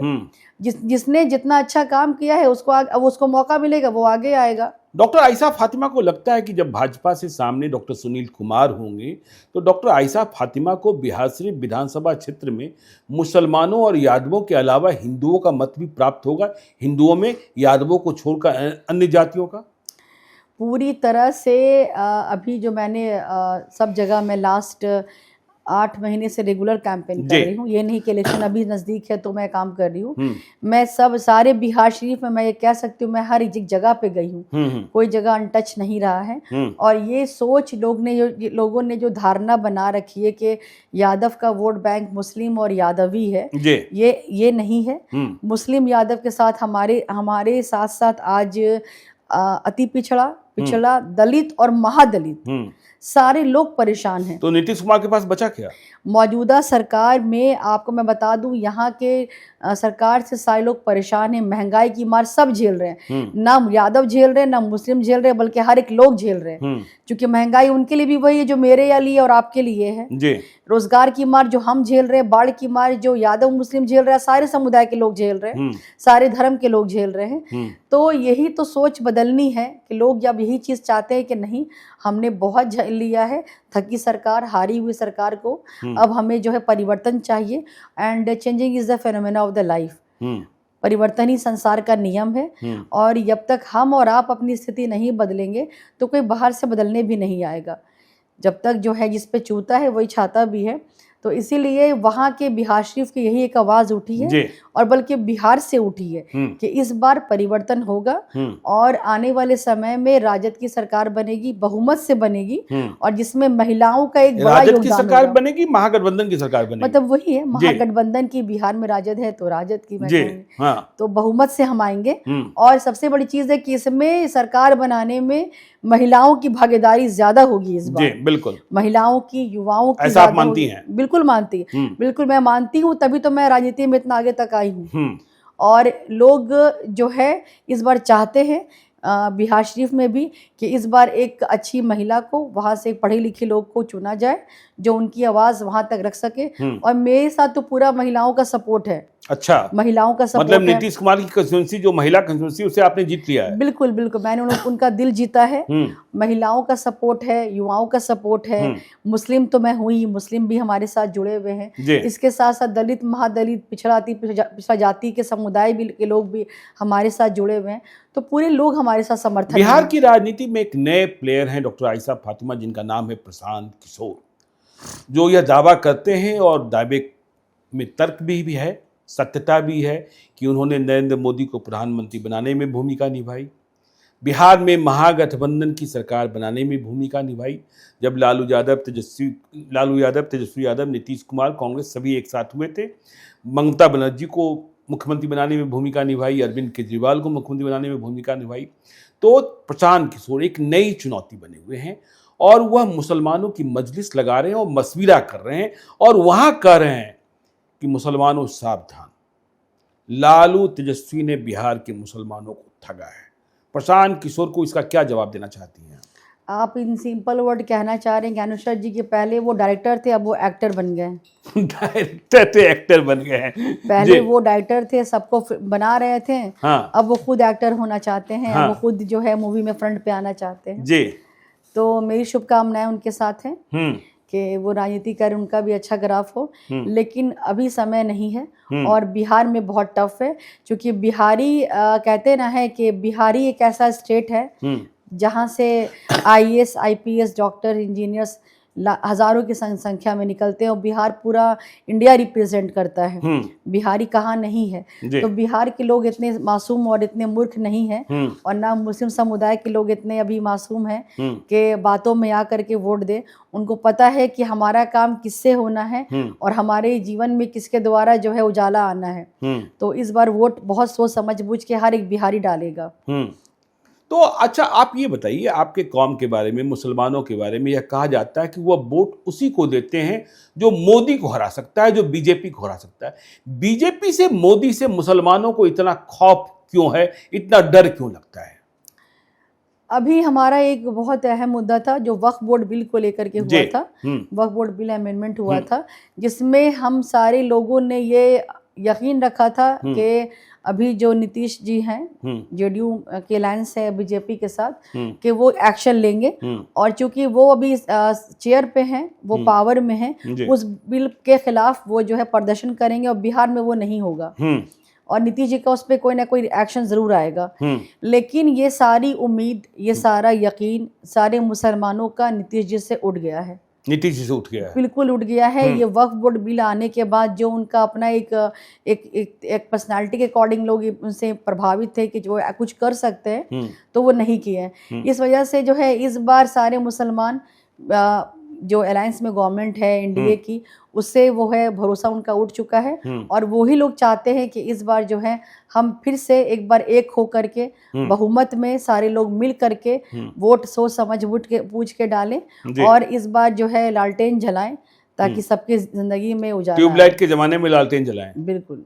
जिसने जितना अच्छा काम किया है उसको मौका मिलेगा, वो आगे आएगा। डॉक्टर आयशा फातिमा को लगता है कि जब भाजपा से सामने डॉक्टर सुनील कुमार होंगे तो डॉक्टर आयशा फातिमा को बिहार शरीफ विधानसभा क्षेत्र में मुसलमानों और यादवों के अलावा हिंदुओं का मत भी प्राप्त होगा, हिंदुओं में यादवों को छोड़कर अन्य जातियों का? पूरी तरह से अभी जो मैंने सब जगह में लास्ट 8 महीने से रेगुलर कैंपेन कर रही हूँ। ये नहीं कि इलेक्शन अभी नजदीक है तो मैं काम कर रही हूँ। मैं सारे बिहार शरीफ में मैं ये कह सकती हूँ मैं हर एक जगह पे गई हूँ, कोई जगह अनटच नहीं रहा है। और ये सोच लोगों ने जो धारणा बना रखी है कि यादव का वोट बैंक मुस्लिम और यादवी है, ये नहीं है। मुस्लिम यादव के साथ हमारे साथ साथ आज अति पिछड़ा दलित और महादलित सारे लोग परेशान हैं। तो नीतीश कुमार के पास बचा क्या? मौजूदा सरकार में आपको मैं बता दूं, यहाँ के सरकार से सारे लोग परेशान हैं। महंगाई की मार सब झेल रहे हैं, ना यादव झेल रहे हैं ना मुस्लिम झेल रहे हैं, बल्कि हर एक लोग झेल रहे हैं। क्योंकि महंगाई उनके लिए भी वही है जो मेरे लिए और आपके लिए है जी। रोजगार की मार जो हम झेल रहे हैं, बाढ़ की मार जो यादव मुस्लिम झेल रहे हैं, सारे समुदाय के लोग झेल रहे हैं, सारे धर्म के लोग झेल रहे हैं। तो यही तो सोच बदलनी है कि लोग जब यही चीज चाहते हैं कि नहीं हमने बहुत झेल लिया है, थकी सरकार, हारी हुई सरकार को, अब हमें जो है परिवर्तन चाहिए। And changing is the phenomena of the life. परिवर्तन ही संसार का नियम है। और जब तक हम और आप अपनी स्थिति नहीं बदलेंगे तो कोई बाहर से बदलने भी नहीं आएगा। जब तक जो है जिस पे चूता है वही छाता भी है। तो इसीलिए वहाँ के बिहार शरीफ की यही एक आवाज उठी है, और बल्कि बिहार से उठी है कि इस बार परिवर्तन होगा और आने वाले समय में राजद की सरकार बनेगी, बहुमत से बनेगी, और जिसमें महिलाओं का एक बड़ा योगदान की सरकार बनेगी, महागठबंधन की सरकार बनेगी। मतलब वही है, महागठबंधन की बिहार में राजद है तो राजद की मैं तो बहुमत से हम आएंगे। और सबसे बड़ी चीज है कि इसमें सरकार बनाने में महिलाओं की भागीदारी ज्यादा होगी इस बार। बिल्कुल, महिलाओं की, युवाओं की। ऐसा आप मानती हैं? बिल्कुल मानती है, बिल्कुल मैं मानती हूँ, तभी तो मैं राजनीति में इतना आगे तक आई हूँ। और लोग जो है इस बार चाहते हैं बिहार शरीफ में भी कि इस बार एक अच्छी महिला को, वहां से पढ़े लिखे लोग को चुना जाए जो उनकी आवाज वहां तक रख सके। और मेरे साथ तो पूरा महिलाओं का सपोर्ट है। अच्छा, महिलाओं का सपोर्ट मतलब नीतीश कुमार की कंस्टिट्यूंसी, जो महिला कंस्टिट्यूंसी, उसे आपने जीत लिया है? बिल्कुल बिल्कुल, मैंने उनका दिल जीता है। महिलाओं का सपोर्ट है, युवाओं का सपोर्ट है। मुस्लिम तो मैं हुई, मुस्लिम भी हमारे साथ जुड़े हुए हैं। इसके साथ साथ दलित, महादलित, पिछड़ा जाति के समुदाय भी के लोग भी हमारे साथ जुड़े हुए हैं। तो पूरे लोग हमारे साथ समर्थन। बिहार की राजनीति में एक नए प्लेयर हैं डॉक्टर आयशा फातिमा, जिनका नाम है प्रशांत किशोर, जो यह दावा करते हैं, और दावे में तर्क भी है, सत्यता भी है, कि उन्होंने नरेंद्र मोदी को प्रधानमंत्री बनाने में भूमिका निभाई, बिहार में महागठबंधन की सरकार बनाने में भूमिका निभाई। जब लालू यादव, तेजस्वी यादव, नीतीश कुमार, कांग्रेस सभी एक साथ हुए थे, ममता बनर्जी को मुख्यमंत्री बनाने में भूमिका निभाई, अरविंद केजरीवाल को मुख्यमंत्री बनाने में भूमिका निभाई। तो प्रशांत किशोर एक नई चुनौती बने हुए हैं, और वह मुसलमानों की मजलिस लगा रहे हैं और मशविरा कर रहे हैं, और वहां कह रहे हैं कि मुसलमानों सावधान, लालू तेजस्वी ने बिहार के मुसलमानों को ठगा है। प्रशांत किशोर को इसका क्या जवाब देना चाहती हैं आप? इन सिंपल वर्ड कहना चाह रहे हैं कि अनुष्का जी के पहले वो डायरेक्टर थे, अब वो एक्टर बन गए हैं। डायरेक्टर थे, एक्टर बन गए हैं। पहले वो डायरेक्टर थे, सबको बना रहे थे। अब वो खुद एक्टर होना चाहते हैं। अब वो खुद जो है मूवी में फ्रंट पे आना चाहते हैं जी। तो मेरी शुभकामनाएं उनके साथ हैं कि वो राजनीति करें, उनका भी अच्छा ग्राफ हो। लेकिन अभी समय नहीं है, और बिहार में बहुत टफ है, क्योंकि बिहारी कहते ना है कि बिहारी एक ऐसा स्टेट है जहां से IAS, IPS, डॉक्टर, इंजीनियर्स हजारों की संख्या में निकलते हैं, और बिहार पूरा इंडिया रिप्रेजेंट करता है। बिहारी कहाँ नहीं है। तो बिहार के लोग इतने मासूम और इतने मूर्ख नहीं हैं, और ना मुस्लिम समुदाय के लोग इतने अभी मासूम हैं कि बातों में आकर के वोट दे। उनको पता है कि हमारा काम किससे होना है और हमारे जीवन में किसके द्वारा जो है उजाला आना है। तो इस बार वोट बहुत सोच समझ बूझ के हर एक बिहारी डालेगा। तो अच्छा, आप ये बताइए, आपके कौम के बारे में, मुसलमानों के बारे में यह कहा जाता है कि वह वोट उसी को देते हैं जो मोदी को हरा सकता है, जो बीजेपी को हरा सकता है। बीजेपी से, मोदी से मुसलमानों को इतना खौफ क्यों है, इतना डर क्यों लगता है? अभी हमारा एक बहुत अहम मुद्दा था जो वक्फ बोर्ड बिल को लेकर के हुआ था। वक्फ बोर्ड बिल अमेंडमेंट हुआ था, जिसमें हम सारे लोगों ने ये यकीन रखा था कि अभी जो नीतीश जी हैं, जेडीयू के अलायंस है बीजेपी के साथ, कि वो एक्शन लेंगे। और चूंकि वो अभी चेयर पे हैं, वो पावर में हैं, उस बिल के खिलाफ वो जो है प्रदर्शन करेंगे, और बिहार में वो नहीं होगा, और नीतीश जी का उस पर कोई ना कोई एक्शन जरूर आएगा। लेकिन ये सारी उम्मीद, ये सारा यकीन सारे मुसलमानों का नीतीश जी से उठ गया है। नीतीश जी से उठ गया है, बिल्कुल उठ गया है। ये वक्फ बोर्ड बिल आने के बाद जो उनका अपना एक एक एक, एक पर्सनालिटी के अकॉर्डिंग लोग उनसे प्रभावित थे कि जो कुछ कर सकते हैं, तो वो नहीं किए। इस वजह से जो है इस बार सारे मुसलमान जो अलायंस में गवर्नमेंट है इंडिया की, उससे वो है भरोसा उनका उठ चुका है। और वही लोग चाहते हैं कि इस बार जो है हम फिर से एक बार एक हो करके बहुमत में सारे लोग मिल करके वोट सोच समझ पूछ के डालें और इस बार जो है लालटेन जलाएं ताकि सबकी जिंदगी में उजाला। ट्यूबलाइट के जमाने में लालटेन जलाएं। बिल्कुल,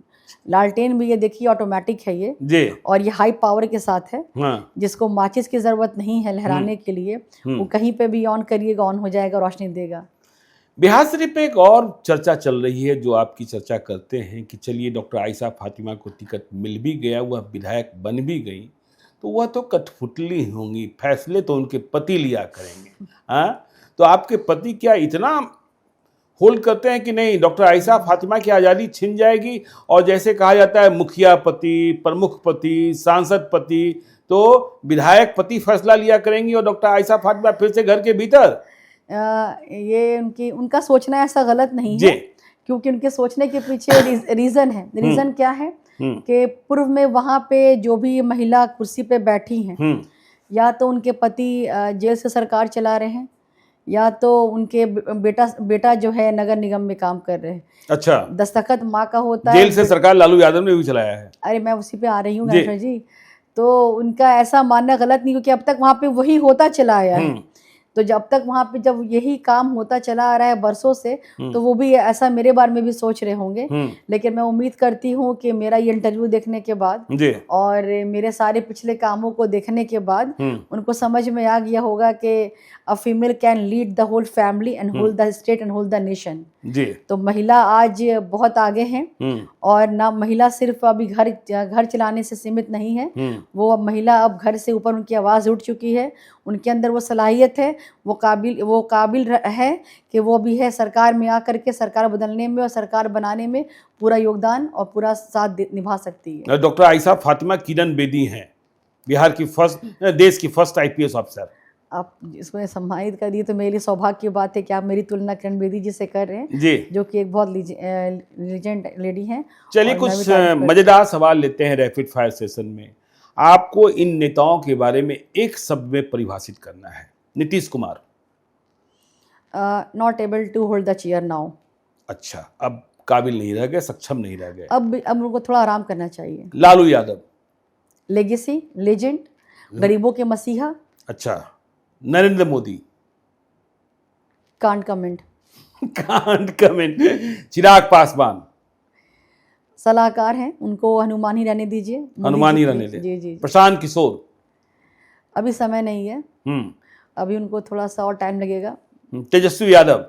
लालटेन भी ये देखिए ऑटोमेटिक है ये जी, और ये हाई पावर के साथ है। हाँ। जिसको माचिस की जरूरत नहीं है लहराने के लिए, वो कहीं पे भी ऑन करिएगा ऑन हो जाएगा, रोशनी देगा। बिहार शरीफ पे एक और चर्चा चल रही है जो आपकी चर्चा करते हैं कि चलिए डॉक्टर आयशा फातिमा को टिकट मिल भी गया, वह विधायक बन भी गई, तो वह तो कठपुतली होंगी, फैसले तो उनके पति लिया करेंगे। हाँ, तो आपके पति क्या इतना होल्ड करते हैं कि नहीं डॉक्टर आयशा फातिमा की आज़ादी छिन जाएगी, और जैसे कहा जाता है मुखिया पति, प्रमुख पति, सांसद पति, तो विधायक पति फैसला लिया करेंगी और डॉक्टर आयशा फातिमा फिर से घर के भीतर? ये उनका सोचना ऐसा गलत नहीं है, क्योंकि उनके सोचने के पीछे रीजन है। रीजन क्या है कि पूर्व में वहां पे जो भी महिला कुर्सी पे बैठी हैं, या तो उनके पति जेल से सरकार चला रहे हैं, या तो उनके बेटा जो है नगर निगम में काम कर रहे हैं। अच्छा, दस्तखत माँ का होता है। जेल से सरकार लालू यादव ने भी चलाया है। अरे मैं उसी पे आ रही हूँ गणेश जी। तो उनका ऐसा मानना गलत नहीं, क्योंकि अब तक वहाँ पे वही होता चला आया है। तो जब तक वहाँ पे जब यही काम होता चला आ रहा है बरसों से, तो वो भी ऐसा मेरे बारे में भी सोच रहे होंगे। लेकिन मैं उम्मीद करती हूँ कि मेरा ये इंटरव्यू देखने के बाद और मेरे सारे पिछले कामों को देखने के बाद उनको समझ में आ गया होगा कि a female can lead the whole family and hold the state and hold the nation. तो महिला आज बहुत आगे हैं, और ना महिला सिर्फ अभी घर चलाने से सीमित नहीं है, वो अब महिला अब घर से ऊपर उनकी आवाज़ उठ चुकी है। उनके अंदर वो सलाहियत है, वो काबिल है कि वो भी है सरकार में आकर के सरकार बदलने में और सरकार बनाने में पूरा योगदान और पूरा साथ निभा सकती है। डॉक्टर आयशा फातिमा किरण बेदी हैं, बिहार की देश की फर्स्ट आईपीएस ऑफिसर। आप इसमें सम्मानित कर दिए तो मेरे लिए सौभाग्य की बात है कि आप मेरी तुलना किरण बेदी जी से कर रहे हैं जी, जो कि एक बहुत लीजेंड लेडी हैं। चलिए कुछ मजेदार सवाल लेते हैं रैपिड फायर सेशन में। आपको इन नेताओं के बारे में एक शब्द में परिभाषित करना है। Nitish Kumar, not able to hold the chair now. अच्छा, अब काबिल नहीं रह गए, सक्षम नहीं रह गए, अब उनको थोड़ा आराम करना चाहिए। लालू यादव, लेगेसी, लेजेंड, गरीबों के मसीहा। अच्छा, Narendra Modi, can't comment. Can't comment. Chirag Paswan, सलाहकार हैं, उनको हनुमान ही रहने दीजिए। हनुमान ही रहने दे। जी जी। प्रशांत किशोर, अभी समय नहीं है, अभी उनको थोड़ा सा और टाइम लगेगा। Tejashwi Yadav,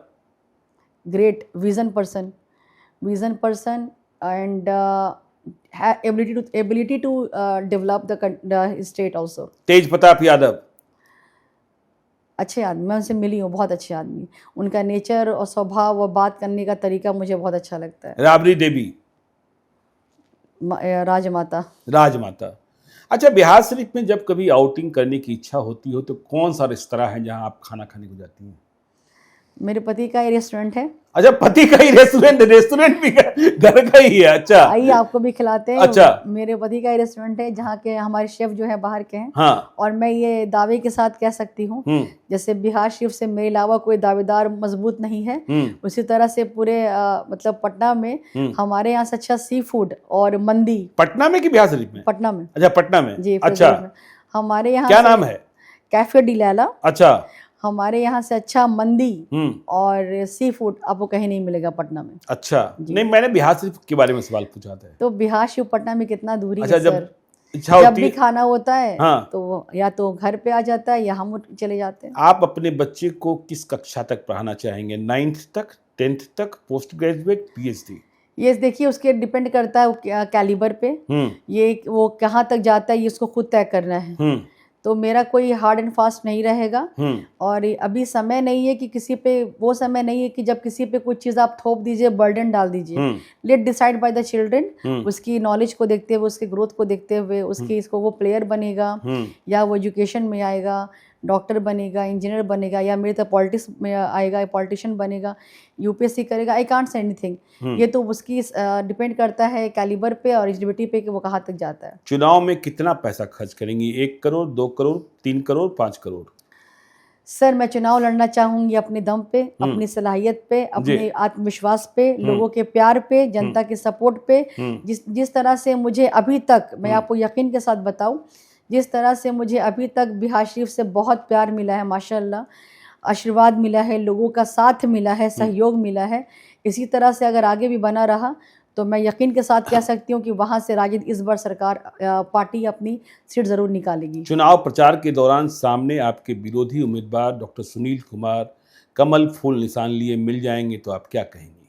great vision person and ability to develop the state also. Tej Pratap Yadav, अच्छे आदमी, मैं उनसे मिली हूँ, बहुत अच्छे आदमी। उनका नेचर और स्वभाव और बात करने का तरीका मुझे बहुत अच्छा लगता है। राबड़ी देवी, राजमाता। अच्छा, बिहार शरीफ में जब कभी आउटिंग करने की इच्छा होती हो तो कौन सा रेस्तरां है जहां आप खाना खाने को जाती हैं? मेरे पति का ही रेस्टोरेंट है। अच्छा, पति का ही रेस्टोरेंट भी घर का ही है। अच्छा, आइए आपको भी खिलाते हैं। अच्छा, मेरे पति का ही रेस्टोरेंट है जहाँ के हमारे शेफ जो है बाहर के हैं। हाँ। और मैं ये दावे के साथ कह सकती हूँ, जैसे बिहार शरीफ से मेरे अलावा कोई दावेदार मजबूत नहीं है, उसी तरह से पूरे मतलब पटना में हमारे यहाँ से अच्छा सी फूड और मंदी। पटना में कि बिहार शरीफ में? पटना में। अच्छा, पटना में जी। अच्छा, हमारे यहाँ क्या नाम है? Cafe D Laila. अच्छा, हमारे यहाँ से अच्छा मंदी और सी फूड आपको कहीं नहीं मिलेगा पटना में। अच्छा, नहीं, मैंने बिहार शरीफ के बारे में सवाल पूछा था। तो बिहार शरीफ पटना में कितना दूरी अच्छा, है सर? जब भी खाना होता है तो या तो घर पे आ जाता है या हम चले जाते हैं। आप अपने बच्चे को किस कक्षा तक पढ़ाना चाहेंगे? 9th तक, 10th तक, पोस्ट ग्रेजुएट, पीएचडी? ये देखिए उसके डिपेंड करता है कैलिबर पे, ये वो कहाँ तक जाता है ये उसको खुद तय करना है। तो मेरा कोई हार्ड एंड फास्ट नहीं रहेगा, और अभी समय नहीं है कि किसी पे, वो समय नहीं है कि जब किसी पे कुछ चीज़ आप थोप दीजिए, बर्डन डाल दीजिए। Let decide by the children, उसकी नॉलेज को देखते हुए, उसके ग्रोथ को देखते हुए, उसकी इसको वो प्लेयर बनेगा या वो एजुकेशन में आएगा, डॉक्टर बनेगा, इंजीनियर बनेगा, या मेरे तो पॉलिटिक्स में आएगा, पॉलिटिशियन बनेगा, यूपीएससी करेगा, आई कांट से एनीथिंग। ये तो उसकी डिपेंड करता है कैलिबर पे और एलिजिबिलिटी पे कि वो कहाँ तक जाता है। चुनाव में कितना पैसा खर्च करेंगी? 1 करोड़, 2 करोड़, 3 करोड़, 5 करोड़? सर मैं चुनाव लड़ना चाहूंगी अपने दम पे, अपनी सलाहियत पे, अपने आत्मविश्वास पे, लोगों के प्यार पे, जनता के सपोर्ट पे। जिस तरह से मुझे अभी तक, मैं आपको यकीन के साथ बताऊं, जिस तरह से मुझे अभी तक बिहार शरीफ से बहुत प्यार मिला है, माशाल्लाह, आशीर्वाद मिला है, लोगों का साथ मिला है, सहयोग मिला है, इसी तरह से अगर आगे भी बना रहा तो मैं यकीन के साथ कह सकती हूँ कि वहाँ से राजद इस बार सरकार पार्टी अपनी सीट ज़रूर निकालेगी। चुनाव प्रचार के दौरान सामने आपके विरोधी उम्मीदवार डॉक्टर सुनील कुमार कमल फूल निशान लिए मिल जाएंगे तो आप क्या कहेंगी?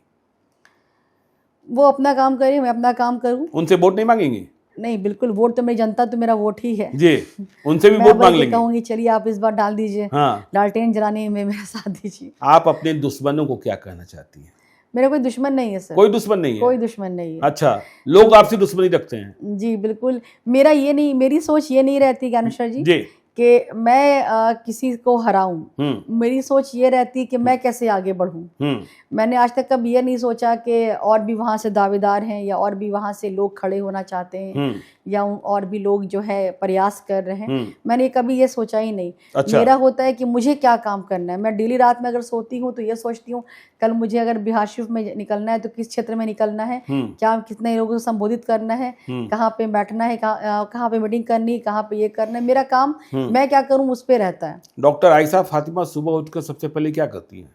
वो अपना काम करे, मैं अपना काम करूँ। उनसे वोट नहीं मांगेंगे? नहीं, बिल्कुल, वोट तो मेरी जनता तो मेरा वोट ही है जी, उनसे भी वोट मांग लेंगे। कहूँगी चलिए आप इस बार डाल दीजिए, हाँ, लालटेन जलाने में मेरा साथ दीजिए। आप अपने दुश्मनों को क्या कहना चाहती हैं? मेरा कोई दुश्मन नहीं है सर। कोई दुश्मन नहीं है? कोई दुश्मन नहीं है। अच्छा, लोग आपसे दुश्मनी रखते हैं? जी बिल्कुल, मेरी सोच ये नहीं रहती ज्ञानेश्वर जी कि मैं किसी को हराऊं। मेरी सोच ये रहती कि मैं कैसे आगे बढ़ूं। मैंने आज तक कभी ये नहीं सोचा कि और भी वहाँ से दावेदार हैं या और भी वहाँ से लोग खड़े होना चाहते हैं या और भी लोग जो है प्रयास कर रहे हैं। मैंने कभी ये सोचा ही नहीं। अच्छा। मेरा होता है कि मुझे क्या काम करना है। मैं डेली रात में अगर सोती हूँ तो ये सोचती हूँ कल मुझे अगर बिहार शरीफ में निकलना है तो किस क्षेत्र में निकलना है, क्या कितने लोगों को संबोधित करना है, कहाँ पे बैठना है, कहाँ पे मीटिंग करनी है, कहाँ पे ये करना है। मेरा काम मैं क्या करूँ उस पर रहता है। डॉक्टर आयशा फातिमा सुबह उठकर सबसे पहले क्या करती हैं?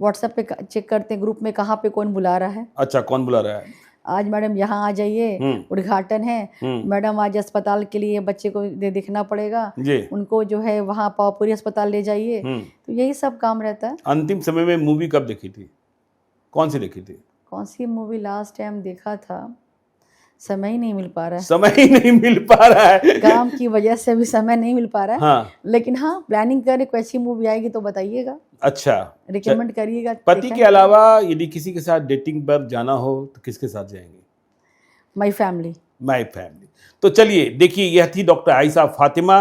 व्हाट्सएप पे चेक करते हैं ग्रुप में कहाँ पे कौन बुला रहा है। अच्छा, कौन बुला रहा है? आज मैडम यहाँ आ जाइए, उद्घाटन है। मैडम आज अस्पताल के लिए बच्चे को देखना पड़ेगा, उनको जो है वहाँ पावपुरी अस्पताल ले जाइए। तो यही सब काम रहता है। अंतिम समय में मूवी कब देखी थी? कौन सी देखी थी? कौन सी मूवी लास्ट टाइम देखा था? समय ही नहीं मिल पा रहा है। समय ही नहीं मिल पा रहा है काम की वजह से भी समय नहीं मिल पा रहा है। हाँ। लेकिन हाँ, प्लानिंग करें, कोई अच्छी मूवी आएगी तो बताइएगा। अच्छा, रिकमेंड करिएगा। पति के अलावा यदि किसी के साथ डेटिंग पर जाना हो तो किसके साथ जाएंगे? My family. तो चलिए देखिए, यह थी डॉक्टर आयशा फातिमा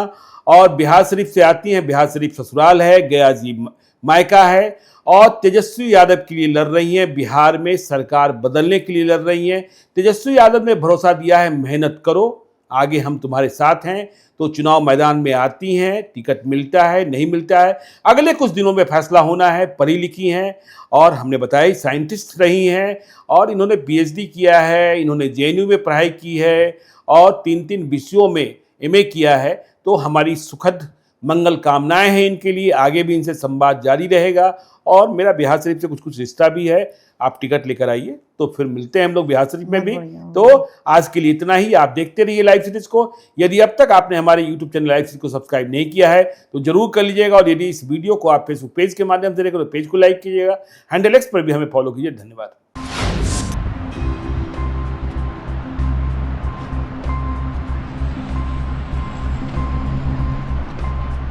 और बिहार शरीफ से आती हैं। बिहार शरीफ ससुराल है, गया जी मायका है और तेजस्वी यादव के लिए लड़ रही हैं। बिहार में सरकार बदलने के लिए लड़ रही हैं। तेजस्वी यादव ने भरोसा दिया है, मेहनत करो, आगे हम तुम्हारे साथ हैं। तो चुनाव मैदान में आती हैं, टिकट मिलता है नहीं मिलता है, अगले कुछ दिनों में फैसला होना है। पढ़ी लिखी हैं और हमने बताया साइंटिस्ट रही हैं और इन्होंने पीएचडी किया है, इन्होंने जेएनयू में पढ़ाई की है और 3 विषयों में एमए किया है। तो हमारी सुखद मंगल कामनाएं हैं इनके लिए। आगे भी इनसे संवाद जारी रहेगा और मेरा बिहार शरीफ से कुछ रिश्ता भी है। आप टिकट लेकर आइए तो फिर मिलते हैं हम लोग बिहार शरीफ में भी। तो आज के लिए इतना ही। आप देखते रहिए लाइव सीरीज को। यदि अब तक आपने हमारे यूट्यूब चैनल लाइव सीरीज को सब्सक्राइब नहीं किया है तो जरूर कर लीजिएगा और यदि इस वीडियो को आप फेसबुक पेज के माध्यम से देखें तो पेज को लाइक कीजिएगा। हैंडल एक्स पर भी हमें फॉलो कीजिए। धन्यवाद।